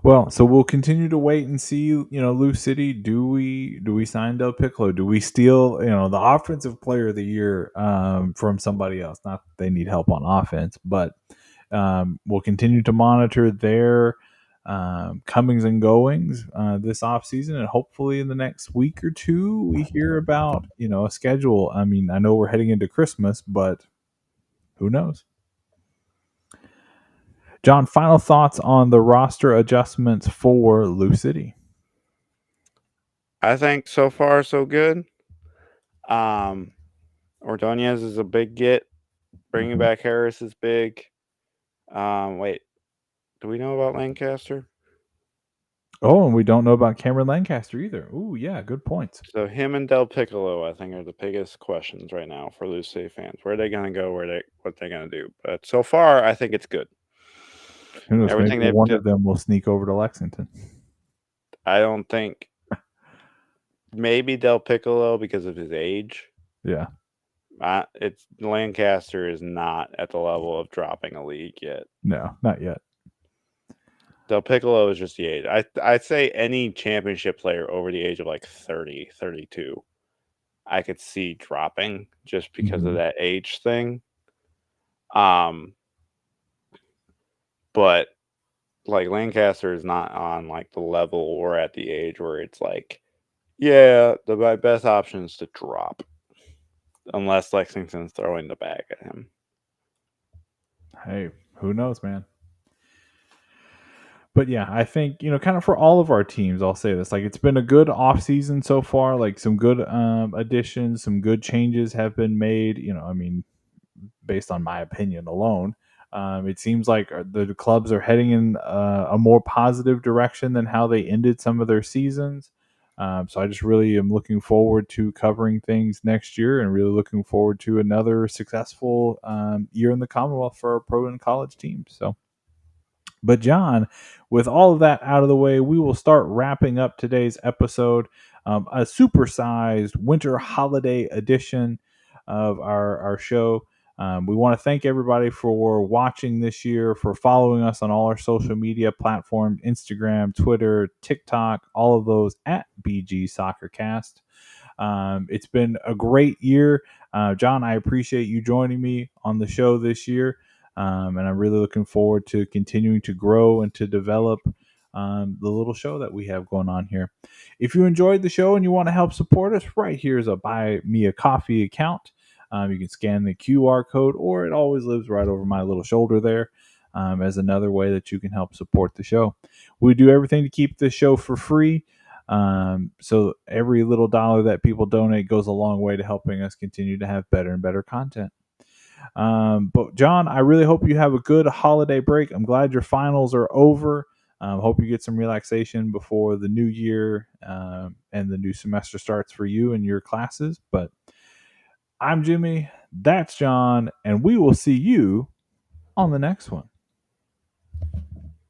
Well, so we'll continue to wait and see. Lou City, do we sign Del Piccolo? Do we steal, the offensive player of the year from somebody else? Not that they need help on offense, but we'll continue to monitor their comings and goings this off season, and hopefully in the next week or two we hear about a schedule. I mean, I know we're heading into Christmas, but who knows? John, final thoughts on the roster adjustments for Lou City? I think so far so good. Ordonez is a big get. Bringing back Harris is big. Wait, do we know about Lancaster? Oh, and we don't know about Cameron Lancaster either. Ooh, yeah, good points. So him and Del Piccolo, I think, are the biggest questions right now for Lou City fans. Where are they going to go? What they're going to do? But so far, I think it's good. Who knows? Everything Maybe they've one did- of them will sneak over to Lexington. I don't think. Maybe Del Piccolo because of his age. Yeah. It's Lancaster is not at the level of dropping a league yet. No, not yet. Del Piccolo is just the age. I'd say any championship player over the age of like 30, 32, I could see dropping just because of that age thing. But like Lancaster is not on like the level or at the age where it's like, yeah, my best option is to drop. Unless Lexington's throwing the bag at him. Hey, who knows, man? But yeah, I think, kind of for all of our teams, I'll say this. Like, it's been a good off season so far. Like, some good additions, some good changes have been made. I mean, based on my opinion alone, it seems like the clubs are heading in a more positive direction than how they ended some of their seasons. So I just really am looking forward to covering things next year, and really looking forward to another successful year in the Commonwealth for our pro and college teams. So. But John, with all of that out of the way, we will start wrapping up today's episode, a supersized winter holiday edition of our show. We want to thank everybody for watching this year, for following us on all our social media platforms, Instagram, Twitter, TikTok, all of those at BG Soccercast. It's been a great year. John, I appreciate you joining me on the show this year. And I'm really looking forward to continuing to grow and to develop the little show that we have going on here. If you enjoyed the show and you want to help support us, right here is a Buy Me a Coffee account. You can scan the QR code, or it always lives right over my little shoulder there, as another way that you can help support the show. We do everything to keep this show for free. So every little dollar that people donate goes a long way to helping us continue to have better and better content. But John, I really hope you have a good holiday break. I'm glad your finals are over. Hope you get some relaxation before the new year and the new semester starts for you and your classes. But I'm Jimmy, that's John, and we will see you on the next one.